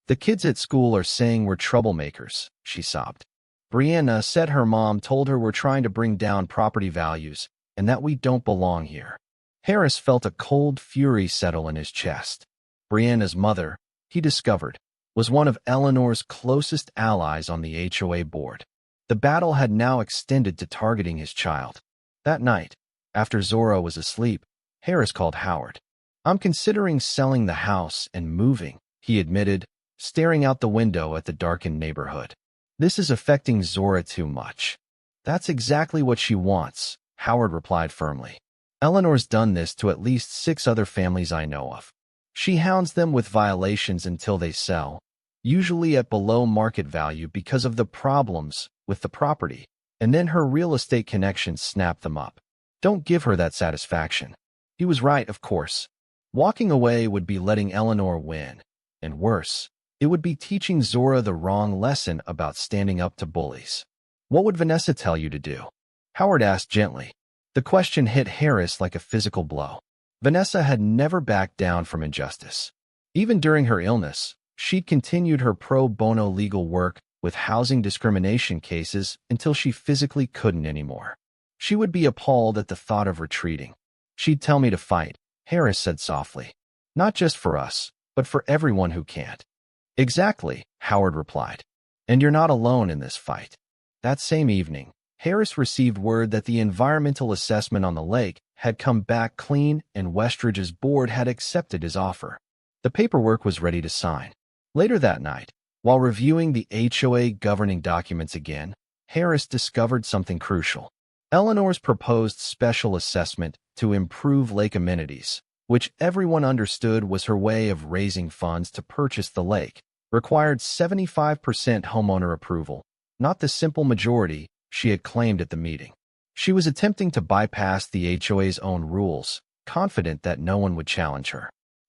"The kids at school are saying we're troublemakers," she sobbed. "Brianna said her mom told her we're trying to bring down property values and that we don't belong here." Harris felt a cold fury settle in his chest. Brianna's mother, he discovered, was one of Eleanor's closest allies on the HOA board. The battle had now extended to targeting his child. That night, after Zora was asleep, Harris called Howard. "I'm considering selling the house and moving," he admitted, staring out the window at the darkened neighborhood. "This is affecting Zora too much." "That's exactly what she wants," Howard replied firmly. "Eleanor's done this to at least 6 other families I know of. She hounds them with violations until they sell, usually at below market value because of the problems with the property, and then her real estate connections snap them up. Don't give her that satisfaction." He was right, of course. Walking away would be letting Eleanor win, and worse, it would be teaching Zora the wrong lesson about standing up to bullies. "What would Vanessa tell you to do?" Howard asked gently. The question hit Harris like a physical blow. Vanessa had never backed down from injustice. Even during her illness, she'd continued her pro bono legal work with housing discrimination cases until she physically couldn't anymore. She would be appalled at the thought of retreating. "She'd tell me to fight," Harris said softly. "Not just for us, but for everyone who can't." "Exactly," Howard replied. "And you're not alone in this fight." That same evening, Harris received word that the environmental assessment on the lake had come back clean and Westridge's board had accepted his offer. The paperwork was ready to sign. Later that night, While reviewing the HOA governing documents again, Harris discovered something crucial. Eleanor's proposed special assessment to improve lake amenities, which everyone understood was her way of raising funds to purchase the lake, required 75% homeowner approval, not the simple majority she had claimed at the meeting. She was attempting to bypass the HOA's own rules, confident that no one would challenge her.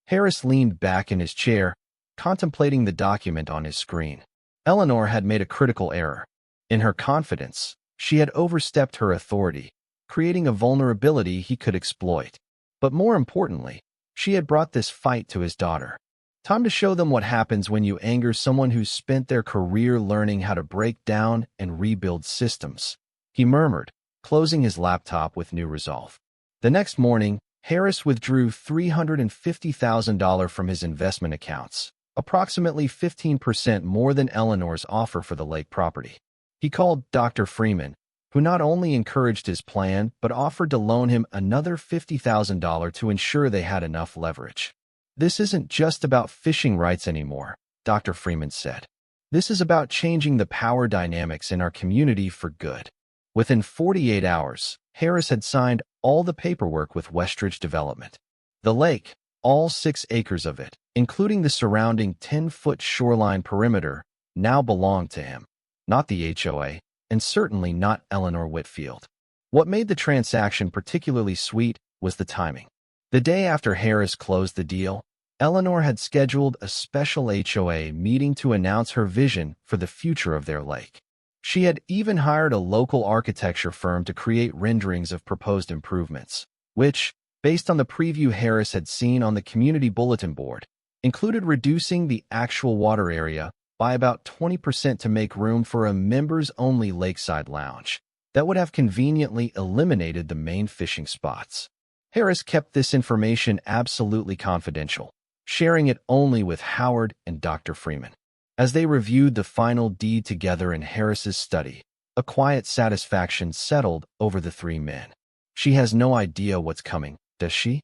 Harris leaned back in his chair, contemplating the document on his screen. Eleanor had made a critical error. In her confidence, she had overstepped her authority, creating a vulnerability he could exploit. But more importantly, she had brought this fight to his daughter. Time to show them what happens when you anger someone who's spent their career learning how to break down and rebuild systems, he murmured, closing his laptop with new resolve. The next morning, Harris withdrew $350,000 from his investment accounts, approximately 15% more than Eleanor's offer for the lake property. He called Dr. Freeman, who not only encouraged his plan but offered to loan him another $50,000 to ensure they had enough leverage. "This isn't just about fishing rights anymore," Dr. Freeman said. "This is about changing the power dynamics in our community for good." Within 48 hours, Harris had signed all the paperwork with Westridge Development. The lake, all 6 acres of it, including the surrounding 10-foot shoreline perimeter, now belonged to him, not the HOA, and certainly not Eleanor Whitfield. What made the transaction particularly sweet was the timing. The day after Harris closed the deal, Eleanor had scheduled a special HOA meeting to announce her vision for the future of their lake. She had even hired a local architecture firm to create renderings of proposed improvements, which, based on the preview Harris had seen on the community bulletin board, included reducing the actual water area by about 20% to make room for a members-only lakeside lounge that would have conveniently eliminated the main fishing spots. Harris kept this information absolutely confidential, sharing it only with Howard and Dr. Freeman. As they reviewed the final deed together in Harris's study, a quiet satisfaction settled over the 3 men. "She has no idea what's coming, does she?"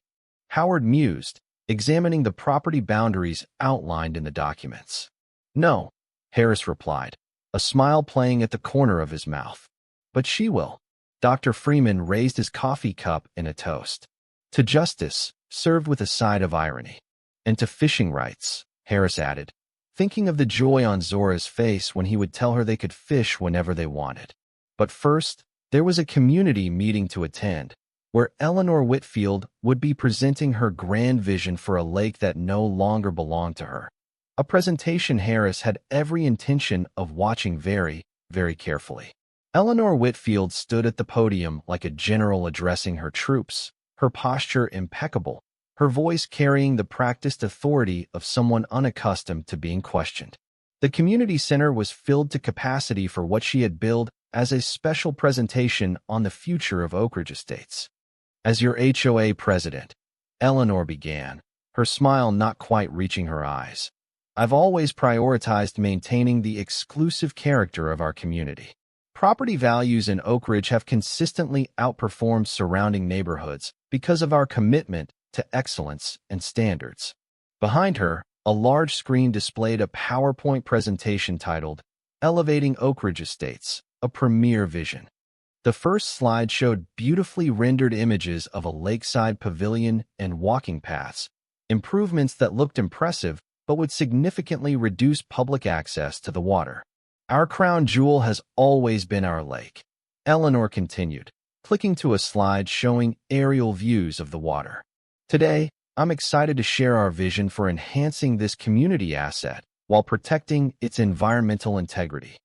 Howard mused, examining the property boundaries outlined in the documents. "No," Harris replied, a smile playing at the corner of his mouth. "But she will." Dr. Freeman raised his coffee cup in a toast. "To justice, served with a side of irony. And to fishing rights," Harris added, thinking of the joy on Zora's face when he would tell her they could fish whenever they wanted. But first, there was a community meeting to attend, where Eleanor Whitfield would be presenting her grand vision for a lake that no longer belonged to her. A presentation Harris had every intention of watching very, very carefully. Eleanor Whitfield stood at the podium like a general addressing her troops, her posture impeccable, her voice carrying the practiced authority of someone unaccustomed to being questioned. The community center was filled to capacity for what she had billed as a special presentation on the future of Oakridge Estates. "As your HOA president," Eleanor began, her smile not quite reaching her eyes, "I've always prioritized maintaining the exclusive character of our community. Property values in Oakridge have consistently outperformed surrounding neighborhoods because of our commitment to excellence and standards." Behind her, a large screen displayed a PowerPoint presentation titled, "Elevating Oakridge Estates, a Premier Vision." The first slide showed beautifully rendered images of a lakeside pavilion and walking paths, improvements that looked impressive but would significantly reduce public access to the water. "Our crown jewel has always been our lake," Eleanor continued, clicking to a slide showing aerial views of the water. "Today, I'm excited to share our vision for enhancing this community asset while protecting its environmental integrity."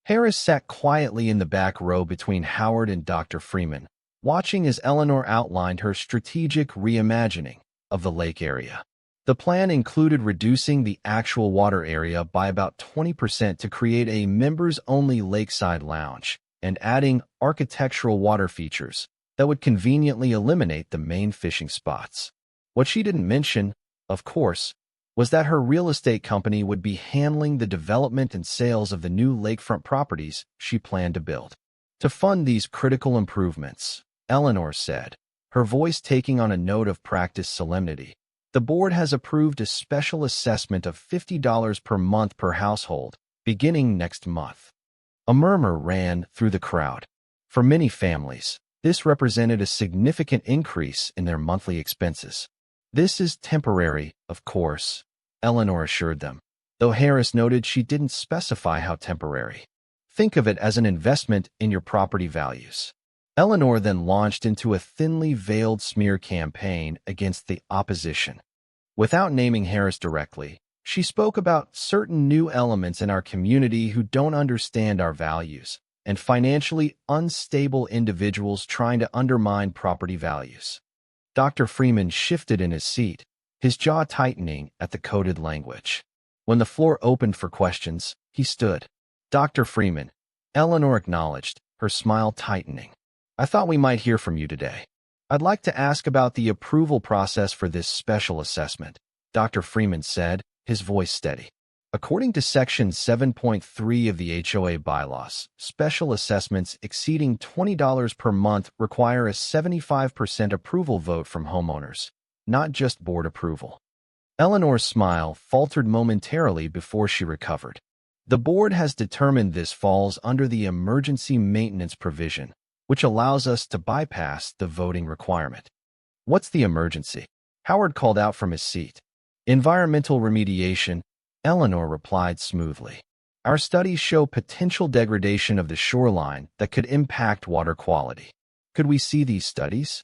Harris sat quietly in the back row between Howard and Dr. Freeman, watching as Eleanor outlined her strategic reimagining of the lake area. The plan included reducing the actual water area by about 20% to create a members-only lakeside lounge and adding architectural water features that would conveniently eliminate the main fishing spots. What she didn't mention, of course, was that her real estate company would be handling the development and sales of the new lakefront properties she planned to build. To fund these critical improvements, Eleanor said, her voice taking on a note of practiced solemnity, The board has approved a special assessment of $50 per month per household, beginning next month. A murmur ran through the crowd. For many families, this represented a significant increase in their monthly expenses. This is temporary, of course, Eleanor assured them, though Harris noted she didn't specify how temporary. Think of it as an investment in your property values. Eleanor then launched into a thinly veiled smear campaign against the opposition. Without naming Harris directly, she spoke about certain new elements in our community who don't understand our values, and financially unstable individuals trying to undermine property values. Dr. Freeman shifted in his seat, his jaw tightening at the coded language. When the floor opened for questions, he stood. Dr. Freeman, Eleanor acknowledged, her smile tightening. I thought we might hear from you today. I'd like to ask about the approval process for this special assessment, Dr. Freeman said, his voice steady. According to Section 7.3 of the HOA bylaws, special assessments exceeding $20 per month require a 75% approval vote from homeowners, not just board approval. Eleanor's smile faltered momentarily before she recovered. The board has determined this falls under the emergency maintenance provision, which allows us to bypass the voting requirement. What's the emergency? Howard called out from his seat. Environmental remediation, Eleanor replied smoothly. Our studies show potential degradation of the shoreline that could impact water quality. Could we see these studies?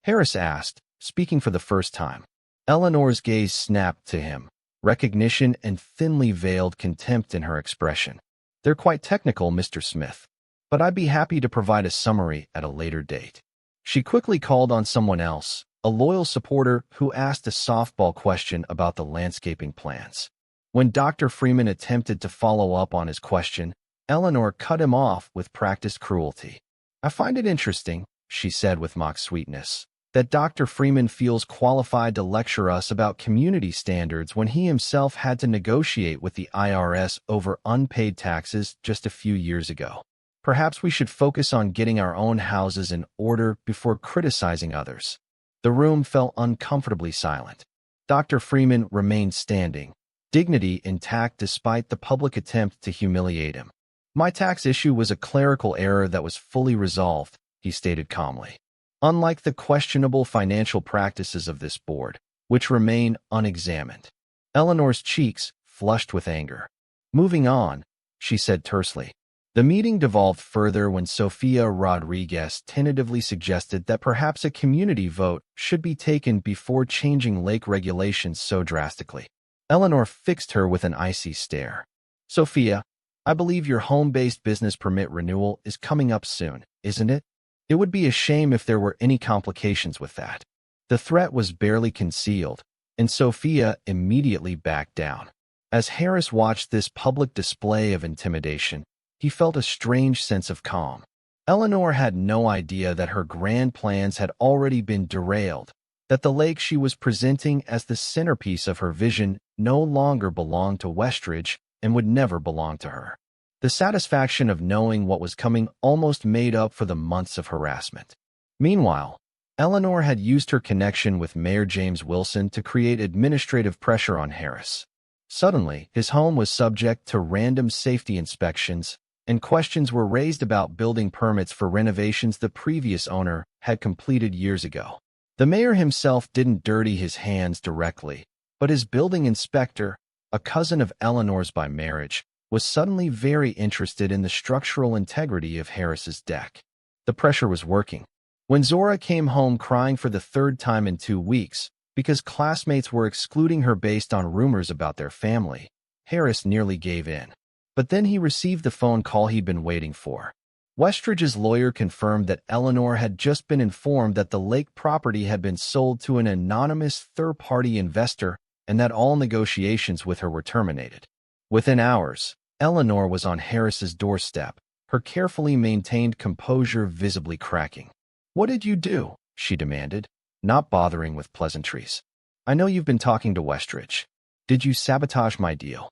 Harris asked, speaking for the first time. Eleanor's gaze snapped to him, recognition and thinly veiled contempt in her expression. They're quite technical, Mr. Smith, but I'd be happy to provide a summary at a later date. She quickly called on someone else, a loyal supporter who asked a softball question about the landscaping plans. When Dr. Freeman attempted to follow up on his question, Eleanor cut him off with practiced cruelty. I find it interesting, she said with mock sweetness, that Dr. Freeman feels qualified to lecture us about community standards when he himself had to negotiate with the IRS over unpaid taxes just a few years ago. Perhaps we should focus on getting our own houses in order before criticizing others. The room fell uncomfortably silent. Dr. Freeman remained standing, dignity intact despite the public attempt to humiliate him. My tax issue was a clerical error that was fully resolved, he stated calmly. Unlike the questionable financial practices of this board, which remain unexamined. Eleanor's cheeks flushed with anger. Moving on, she said tersely. The meeting devolved further when Sofia Rodriguez tentatively suggested that perhaps a community vote should be taken before changing lake regulations so drastically. Eleanor fixed her with an icy stare. Sofia, I believe your home-based business permit renewal is coming up soon, isn't it? It would be a shame if there were any complications with that. The threat was barely concealed, and Sofia immediately backed down. As Harris watched this public display of intimidation, he felt a strange sense of calm. Eleanor had no idea that her grand plans had already been derailed, that the lake she was presenting as the centerpiece of her vision no longer belonged to Westridge and would never belong to her. The satisfaction of knowing what was coming almost made up for the months of harassment. Meanwhile, Eleanor had used her connection with Mayor James Wilson to create administrative pressure on Harris. Suddenly, his home was subject to random safety inspections, and questions were raised about building permits for renovations the previous owner had completed years ago. The mayor himself didn't dirty his hands directly, but his building inspector, a cousin of Eleanor's by marriage, was suddenly very interested in the structural integrity of Harris's deck. The pressure was working. When Zora came home crying for the third time in 2 weeks because classmates were excluding her based on rumors about their family, Harris nearly gave in. But then he received the phone call he'd been waiting for. Westridge's lawyer confirmed that Eleanor had just been informed that the lake property had been sold to an anonymous third-party investor and that all negotiations with her were terminated. Within hours, Eleanor was on Harris's doorstep, her carefully maintained composure visibly cracking. "What did you do?" she demanded, not bothering with pleasantries. "I know you've been talking to Westridge. Did you sabotage my deal?"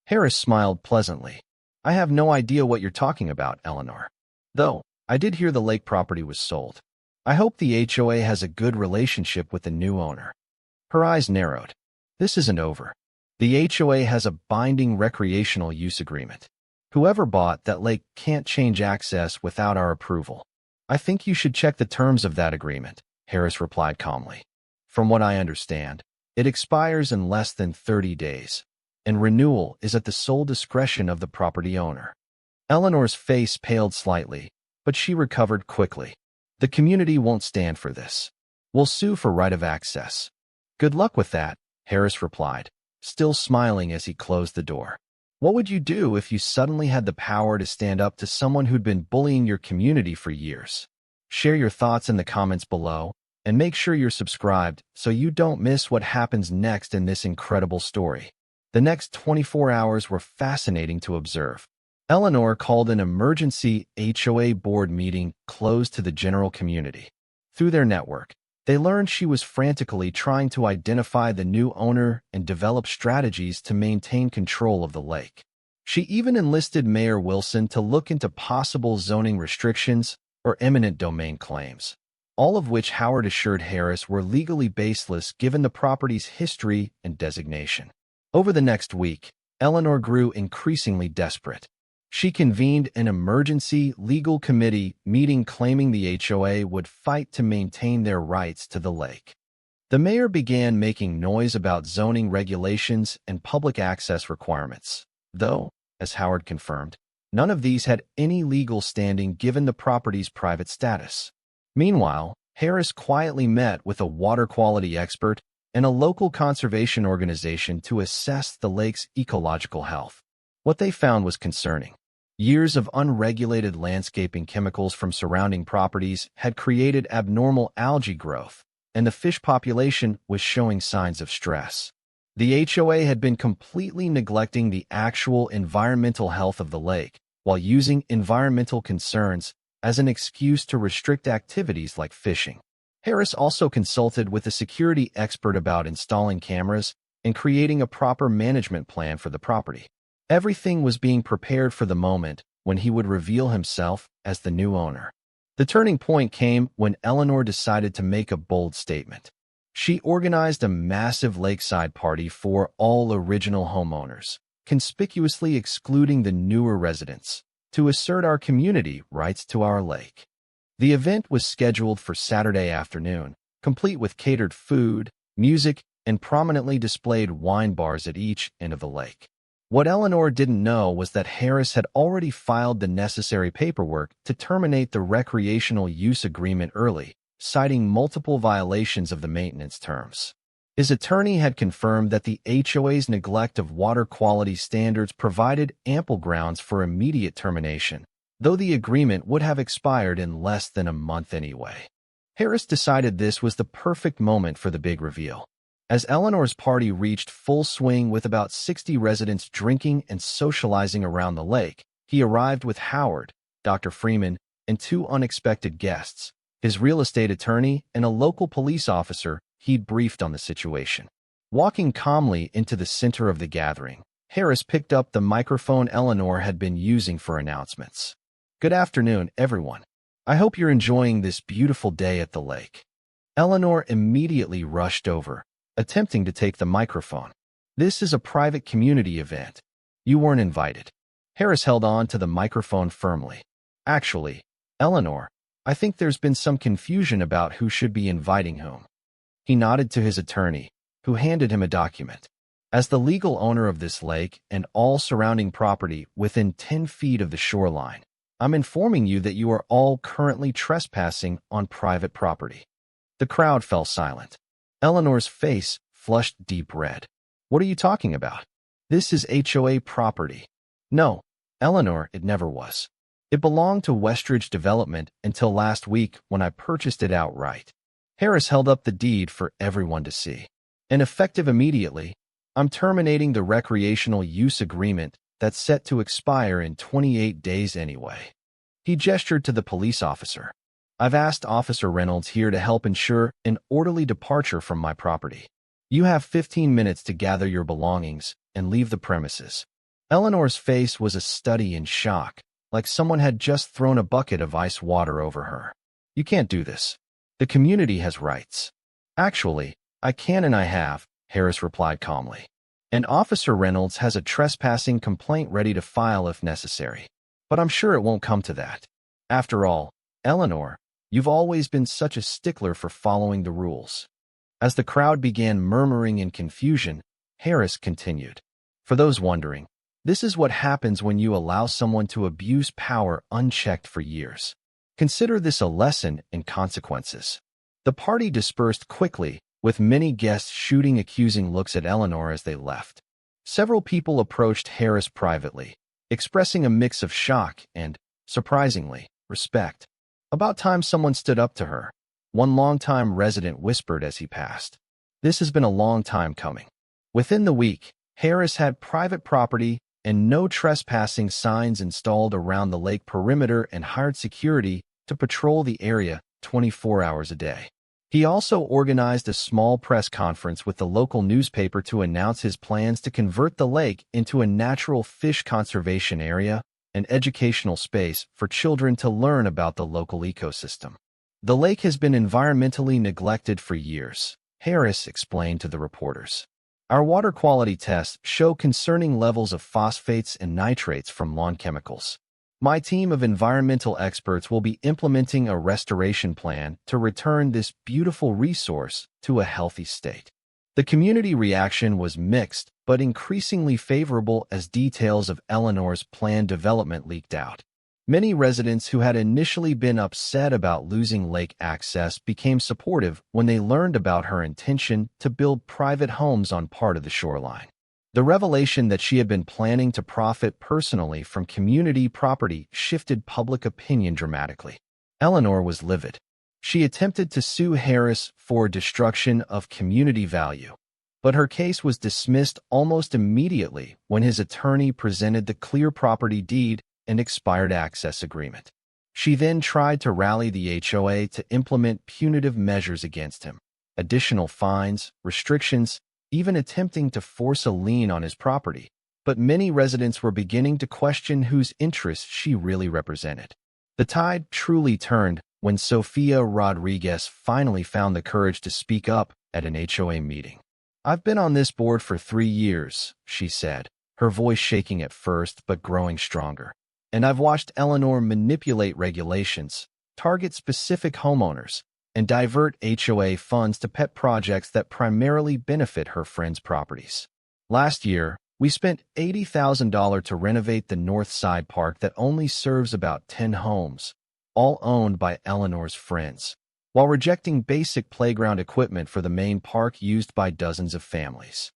Harris smiled pleasantly. "I have no idea what you're talking about, Eleanor. Though, I did hear the lake property was sold. I hope the HOA has a good relationship with the new owner." Her eyes narrowed. This isn't over. The HOA has a binding recreational use agreement. Whoever bought that lake can't change access without our approval. I think you should check the terms of that agreement, Harris replied calmly. From what I understand, it expires in less than 30 days, and renewal is at the sole discretion of the property owner. Eleanor's face paled slightly, but she recovered quickly. The community won't stand for this. We'll sue for right of access. Good luck with that, Harris replied, still smiling as he closed the door. What would you do if you suddenly had the power to stand up to someone who'd been bullying your community for years? Share your thoughts in the comments below, and make sure you're subscribed so you don't miss what happens next in this incredible story. The next 24 hours were fascinating to observe. Eleanor called an emergency HOA board meeting closed to the general community. Through their network, they learned she was frantically trying to identify the new owner and develop strategies to maintain control of the lake. She even enlisted Mayor Wilson to look into possible zoning restrictions or eminent domain claims, all of which Howard assured Harris were legally baseless given the property's history and designation. Over the next week, Eleanor grew increasingly desperate. She convened an emergency legal committee meeting claiming the HOA would fight to maintain their rights to the lake. The mayor began making noise about zoning regulations and public access requirements, though, as Howard confirmed, none of these had any legal standing given the property's private status. Meanwhile, Harris quietly met with a water quality expert and a local conservation organization to assess the lake's ecological health. What they found was concerning. Years of unregulated landscaping chemicals from surrounding properties had created abnormal algae growth, and the fish population was showing signs of stress. The HOA had been completely neglecting the actual environmental health of the lake, while using environmental concerns as an excuse to restrict activities like fishing. Harris also consulted with a security expert about installing cameras and creating a proper management plan for the property. Everything was being prepared for the moment when he would reveal himself as the new owner. The turning point came when Eleanor decided to make a bold statement. She organized a massive lakeside party for all original homeowners, conspicuously excluding the newer residents, to assert our community rights to our lake. The event was scheduled for Saturday afternoon, complete with catered food, music, and prominently displayed wine bars at each end of the lake. What Eleanor didn't know was that Harris had already filed the necessary paperwork to terminate the recreational use agreement early, citing multiple violations of the maintenance terms. His attorney had confirmed that the HOA's neglect of water quality standards provided ample grounds for immediate termination, though the agreement would have expired in less than a month anyway. Harris decided this was the perfect moment for the big reveal. As Eleanor's party reached full swing with about 60 residents drinking and socializing around the lake, he arrived with Howard, Dr. Freeman, and two unexpected guests, his real estate attorney and a local police officer he'd briefed on the situation. Walking calmly into the center of the gathering, Harris picked up the microphone Eleanor had been using for announcements. Good afternoon, everyone. I hope you're enjoying this beautiful day at the lake. Eleanor immediately rushed over, attempting to take the microphone. This is a private community event. You weren't invited. Harris held on to the microphone firmly. Actually, Eleanor, I think there's been some confusion about who should be inviting whom. He nodded to his attorney, who handed him a document. As the legal owner of this lake and all surrounding property within 10 feet of the shoreline, I'm informing you that you are all currently trespassing on private property. The crowd fell silent. Eleanor's face flushed deep red. What are you talking about? This is HOA property. No, Eleanor, it never was. It belonged to Westridge Development until last week when I purchased it outright. Harris held up the deed for everyone to see. And effective immediately, I'm terminating the recreational use agreement that's set to expire in 28 days anyway. He gestured to the police officer. I've asked Officer Reynolds here to help ensure an orderly departure from my property. You have 15 minutes to gather your belongings and leave the premises. Eleanor's face was a study in shock, like someone had just thrown a bucket of ice water over her. You can't do this. The community has rights. Actually, "I can and I have," Harris replied calmly. "And Officer Reynolds has a trespassing complaint ready to file if necessary. But I'm sure it won't come to that. After all, Eleanor, you've always been such a stickler for following the rules." As the crowd began murmuring in confusion, Harris continued, "For those wondering, this is what happens when you allow someone to abuse power unchecked for years. Consider this a lesson in consequences." The party dispersed quickly, with many guests shooting accusing looks at Eleanor as they left. Several people approached Harris privately, expressing a mix of shock and, surprisingly, respect. "About time someone stood up to her," one longtime resident whispered as he passed. "This has been a long time coming." Within the week, Harris had private property and no trespassing signs installed around the lake perimeter and hired security to patrol the area 24 hours a day. He also organized a small press conference with the local newspaper to announce his plans to convert the lake into a natural fish conservation area, an educational space for children to learn about the local ecosystem. "The lake has been environmentally neglected for years," Harris explained to the reporters. "Our water quality tests show concerning levels of phosphates and nitrates from lawn chemicals. My team of environmental experts will be implementing a restoration plan to return this beautiful resource to a healthy state." The community reaction was mixed, but increasingly favorable as details of Eleanor's planned development leaked out. Many residents who had initially been upset about losing lake access became supportive when they learned about her intention to build private homes on part of the shoreline. The revelation that she had been planning to profit personally from community property shifted public opinion dramatically. Eleanor was livid. She attempted to sue Harris for destruction of community value, but her case was dismissed almost immediately when his attorney presented the clear property deed and expired access agreement. She then tried to rally the HOA to implement punitive measures against him, additional fines, restrictions, even attempting to force a lien on his property. But many residents were beginning to question whose interests she really represented. The tide truly turned when Sofia Rodriguez finally found the courage to speak up at an HOA meeting. "I've been on this board for 3 years," she said, her voice shaking at first but growing stronger. "And I've watched Eleanor manipulate regulations, target specific homeowners, and divert HOA funds to pet projects that primarily benefit her friends' properties. Last year, we spent $80,000 to renovate the North Side Park that only serves about 10 homes, all owned by Eleanor's friends, while rejecting basic playground equipment for the main park used by dozens of families."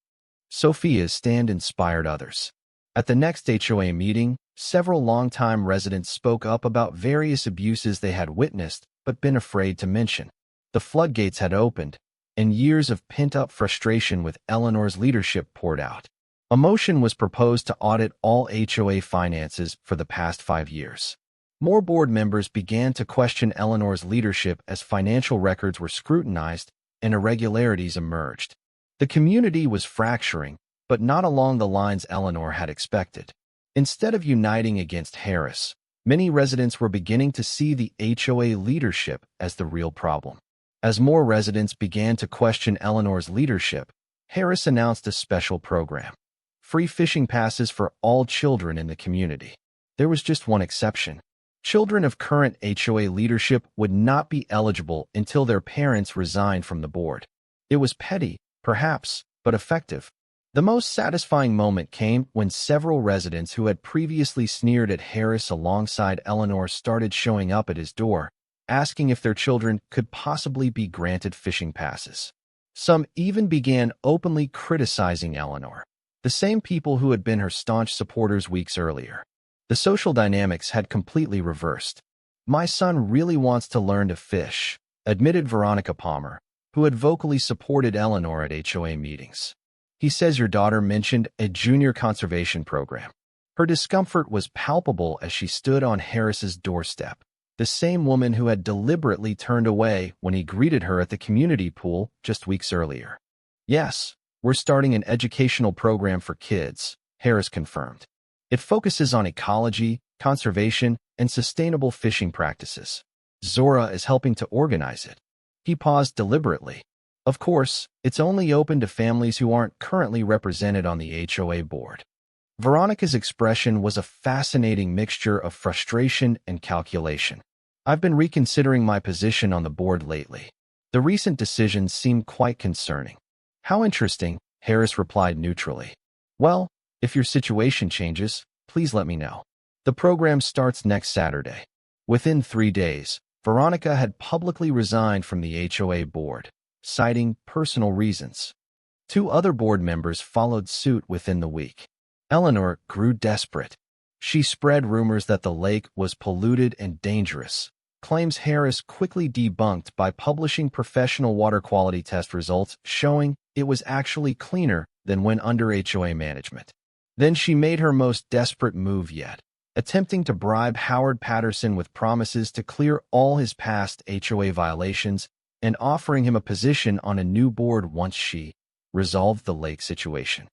Sophia's stand inspired others. At the next HOA meeting, several longtime residents spoke up about various abuses they had witnessed but been afraid to mention. The floodgates had opened, and years of pent-up frustration with Eleanor's leadership poured out. A motion was proposed to audit all HOA finances for the past 5 years. More board members began to question Eleanor's leadership as financial records were scrutinized and irregularities emerged. The community was fracturing, but not along the lines Eleanor had expected. Instead of uniting against Harris, many residents were beginning to see the HOA leadership as the real problem. As more residents began to question Eleanor's leadership, Harris announced a special program: free fishing passes for all children in the community. There was just one exception. Children of current HOA leadership would not be eligible until their parents resigned from the board. It was petty, perhaps, but effective. The most satisfying moment came when several residents who had previously sneered at Harris alongside Eleanor started showing up at his door, asking if their children could possibly be granted fishing passes. Some even began openly criticizing Eleanor, the same people who had been her staunch supporters weeks earlier. The social dynamics had completely reversed. "My son really wants to learn to fish," admitted Veronica Palmer, who had vocally supported Eleanor at HOA meetings. "He says your daughter mentioned a junior conservation program." Her discomfort was palpable as she stood on Harris's doorstep, the same woman who had deliberately turned away when he greeted her at the community pool just weeks earlier. "Yes, we're starting an educational program for kids," Harris confirmed. "It focuses on ecology, conservation, and sustainable fishing practices. Zora is helping to organize it." He paused deliberately. Of course, it's only open to families who aren't currently represented on the HOA board. Veronica's expression was a fascinating mixture of frustration and calculation. I've been reconsidering my position on the board lately. The recent decisions seem quite concerning. How interesting, Harris replied neutrally. Well, if your situation changes, please let me know. The program starts next Saturday. Within 3 days, Veronica had publicly resigned from the HOA board, citing personal reasons. 2 other board members followed suit within the week. Eleanor grew desperate. She spread rumors that the lake was polluted and dangerous, claims Harris quickly debunked by publishing professional water quality test results showing it was actually cleaner than when under HOA management. Then she made her most desperate move yet, attempting to bribe Howard Patterson with promises to clear all his past HOA violations and offering him a position on a new board once she resolved the lake situation.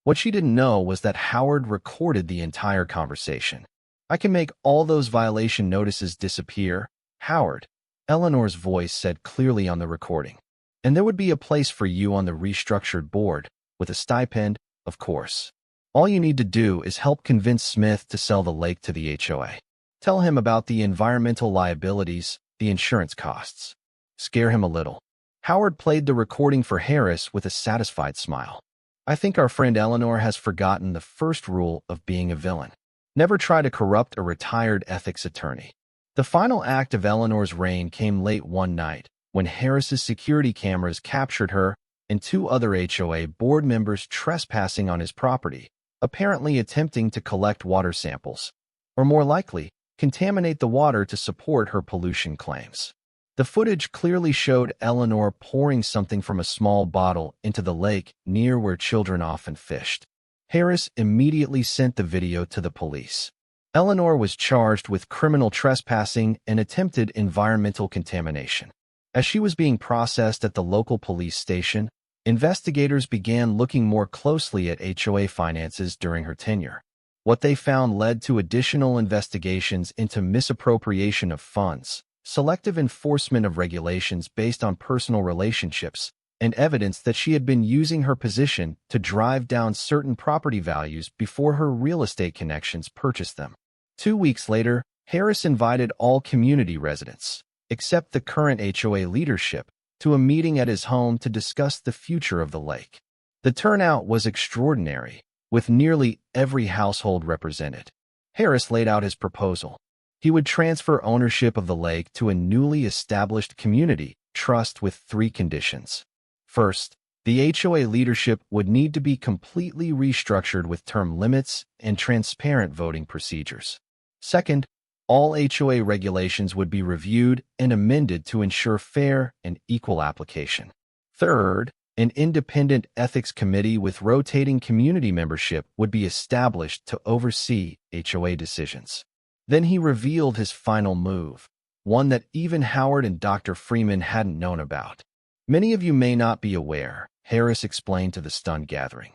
What she didn't know was that Howard recorded the entire conversation. I can make all those violation notices disappear, Howard, Eleanor's voice said clearly on the recording. And there would be a place for you on the restructured board, with a stipend, of course. All you need to do is help convince Smith to sell the lake to the HOA. Tell him about the environmental liabilities, the insurance costs. Scare him a little. Howard played the recording for Harris with a satisfied smile. I think our friend Eleanor has forgotten the first rule of being a villain. Never try to corrupt a retired ethics attorney. The final act of Eleanor's reign came late one night, when Harris's security cameras captured her and 2 other HOA board members trespassing on his property, apparently attempting to collect water samples, or more likely, contaminate the water to support her pollution claims. The footage clearly showed Eleanor pouring something from a small bottle into the lake near where children often fished. Harris immediately sent the video to the police. Eleanor was charged with criminal trespassing and attempted environmental contamination. As she was being processed at the local police station, investigators began looking more closely at HOA finances during her tenure. What they found led to additional investigations into misappropriation of funds, selective enforcement of regulations based on personal relationships, and evidence that she had been using her position to drive down certain property values before her real estate connections purchased them. 2 weeks later, Harris invited all community residents, except the current HOA leadership, to a meeting at his home to discuss the future of the lake. The turnout was extraordinary, with nearly every household represented. Harris laid out his proposal. He would transfer ownership of the lake to a newly established community trust with 3 conditions. First, the HOA leadership would need to be completely restructured with term limits and transparent voting procedures. Second, all HOA regulations would be reviewed and amended to ensure fair and equal application. Third, an independent ethics committee with rotating community membership would be established to oversee HOA decisions. Then he revealed his final move, one that even Howard and Dr. Freeman hadn't known about. Many of you may not be aware, Harris explained to the stunned gathering.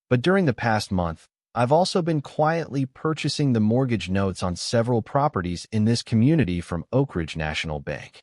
But during the past month, I've also been quietly purchasing the mortgage notes on several properties in this community from Oakridge National Bank.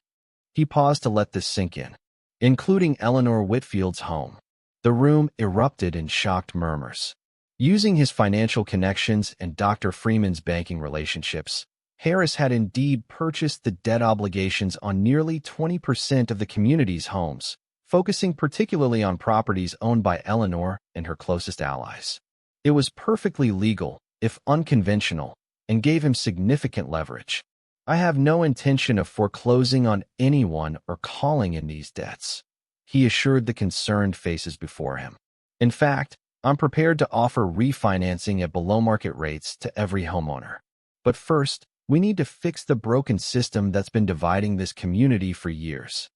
He paused to let this sink in, including Eleanor Whitfield's home. The room erupted in shocked murmurs. Using his financial connections and Dr. Freeman's banking relationships, Harris had indeed purchased the debt obligations on nearly 20% of the community's homes, focusing particularly on properties owned by Eleanor and her closest allies. It was perfectly legal, if unconventional, and gave him significant leverage. I have no intention of foreclosing on anyone or calling in these debts, he assured the concerned faces before him. In fact, I'm prepared to offer refinancing at below-market rates to every homeowner. But first, we need to fix the broken system that's been dividing this community for years.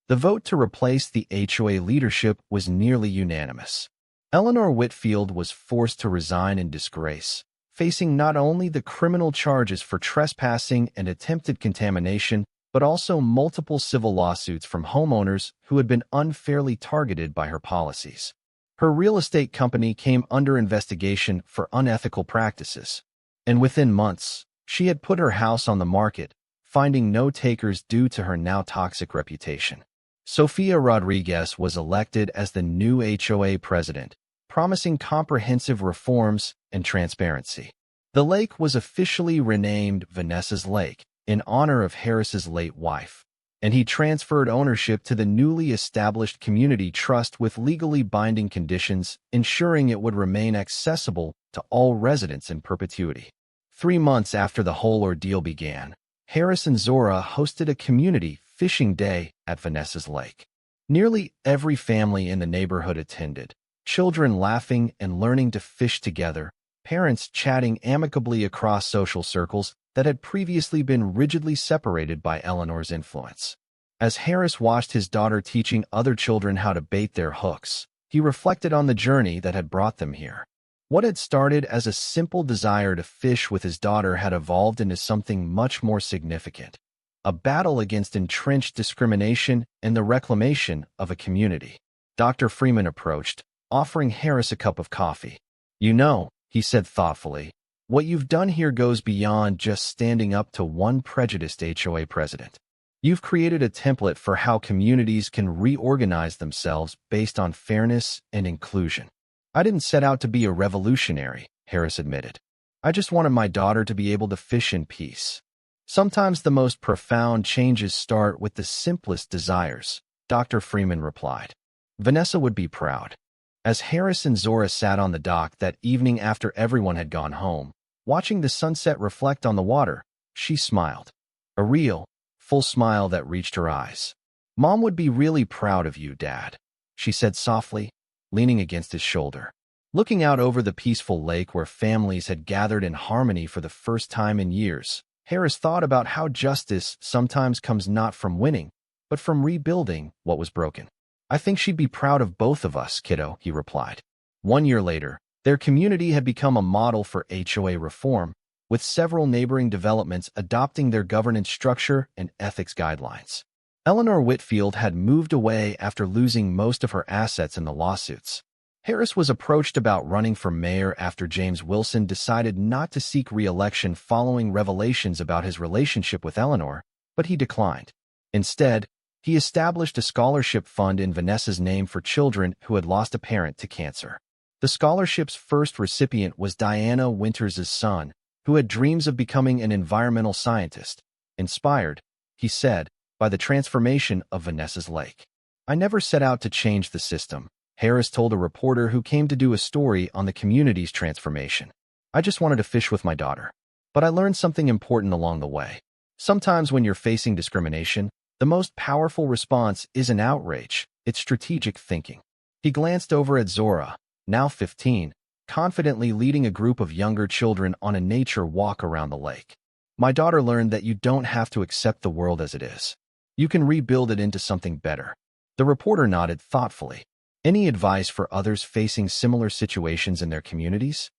The vote to replace the HOA leadership was nearly unanimous. Eleanor Whitfield was forced to resign in disgrace, facing not only the criminal charges for trespassing and attempted contamination, but also multiple civil lawsuits from homeowners who had been unfairly targeted by her policies. Her real estate company came under investigation for unethical practices, and within months, she had put her house on the market, finding no takers due to her now toxic reputation. Sofia Rodriguez was elected as the new HOA president, promising comprehensive reforms and transparency. The lake was officially renamed Vanessa's Lake in honor of Harris's late wife, and he transferred ownership to the newly established community trust with legally binding conditions, ensuring it would remain accessible to all residents in perpetuity. 3 months after the whole ordeal began, Harris and Zora hosted a community fishing day at Vanessa's Lake. Nearly every family in the neighborhood attended, children laughing and learning to fish together, parents chatting amicably across social circles that had previously been rigidly separated by Eleanor's influence. As Harris watched his daughter teaching other children how to bait their hooks, he reflected on the journey that had brought them here. What had started as a simple desire to fish with his daughter had evolved into something much more significant: a battle against entrenched discrimination and the reclamation of a community. Dr. Freeman approached, offering Harris a cup of coffee. "You know," he said thoughtfully, "what you've done here goes beyond just standing up to one prejudiced HOA president. You've created a template for how communities can reorganize themselves based on fairness and inclusion." "I didn't set out to be a revolutionary," Harris admitted. "I just wanted my daughter to be able to fish in peace." "Sometimes the most profound changes start with the simplest desires," Dr. Freeman replied. Vanessa would be proud. As Harris and Zora sat on the dock that evening after everyone had gone home, watching the sunset reflect on the water, she smiled. A real, full smile that reached her eyes. "Mom would be really proud of you, Dad," she said softly, leaning against his shoulder. Looking out over the peaceful lake where families had gathered in harmony for the first time in years, Harris thought about how justice sometimes comes not from winning, but from rebuilding what was broken. "I think she'd be proud of both of us, kiddo," he replied. 1 year later, their community had become a model for HOA reform, with several neighboring developments adopting their governance structure and ethics guidelines. Eleanor Whitfield had moved away after losing most of her assets in the lawsuits. Harris was approached about running for mayor after James Wilson decided not to seek re-election following revelations about his relationship with Eleanor, but he declined. Instead, he established a scholarship fund in Vanessa's name for children who had lost a parent to cancer. The scholarship's first recipient was Diana Winters' son, who had dreams of becoming an environmental scientist, inspired, he said, by the transformation of Vanessa's Lake. "I never set out to change the system," Harris told a reporter who came to do a story on the community's transformation. "I just wanted to fish with my daughter. But I learned something important along the way. Sometimes when you're facing discrimination, the most powerful response isn't outrage, it's strategic thinking." He glanced over at Zora, now 15, confidently leading a group of younger children on a nature walk around the lake. "My daughter learned that you don't have to accept the world as it is. You can rebuild it into something better." The reporter nodded thoughtfully. "Any advice for others facing similar situations in their communities?"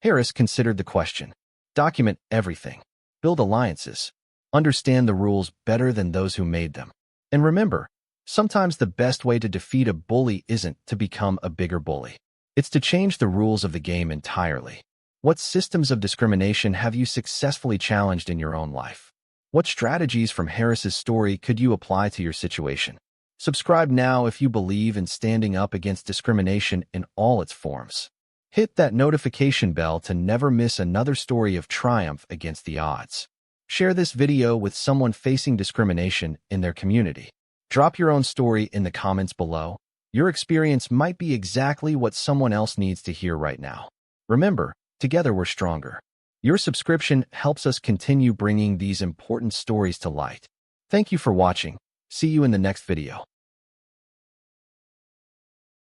Harris considered the question. "Document everything. Build alliances. Understand the rules better than those who made them. And remember, sometimes the best way to defeat a bully isn't to become a bigger bully. It's to change the rules of the game entirely." What systems of discrimination have you successfully challenged in your own life? What strategies from Harris's story could you apply to your situation? Subscribe now if you believe in standing up against discrimination in all its forms. Hit that notification bell to never miss another story of triumph against the odds. Share this video with someone facing discrimination in their community. Drop your own story in the comments below. Your experience might be exactly what someone else needs to hear right now. Remember, together we're stronger. Your subscription helps us continue bringing these important stories to light. Thank you for watching. See you in the next video.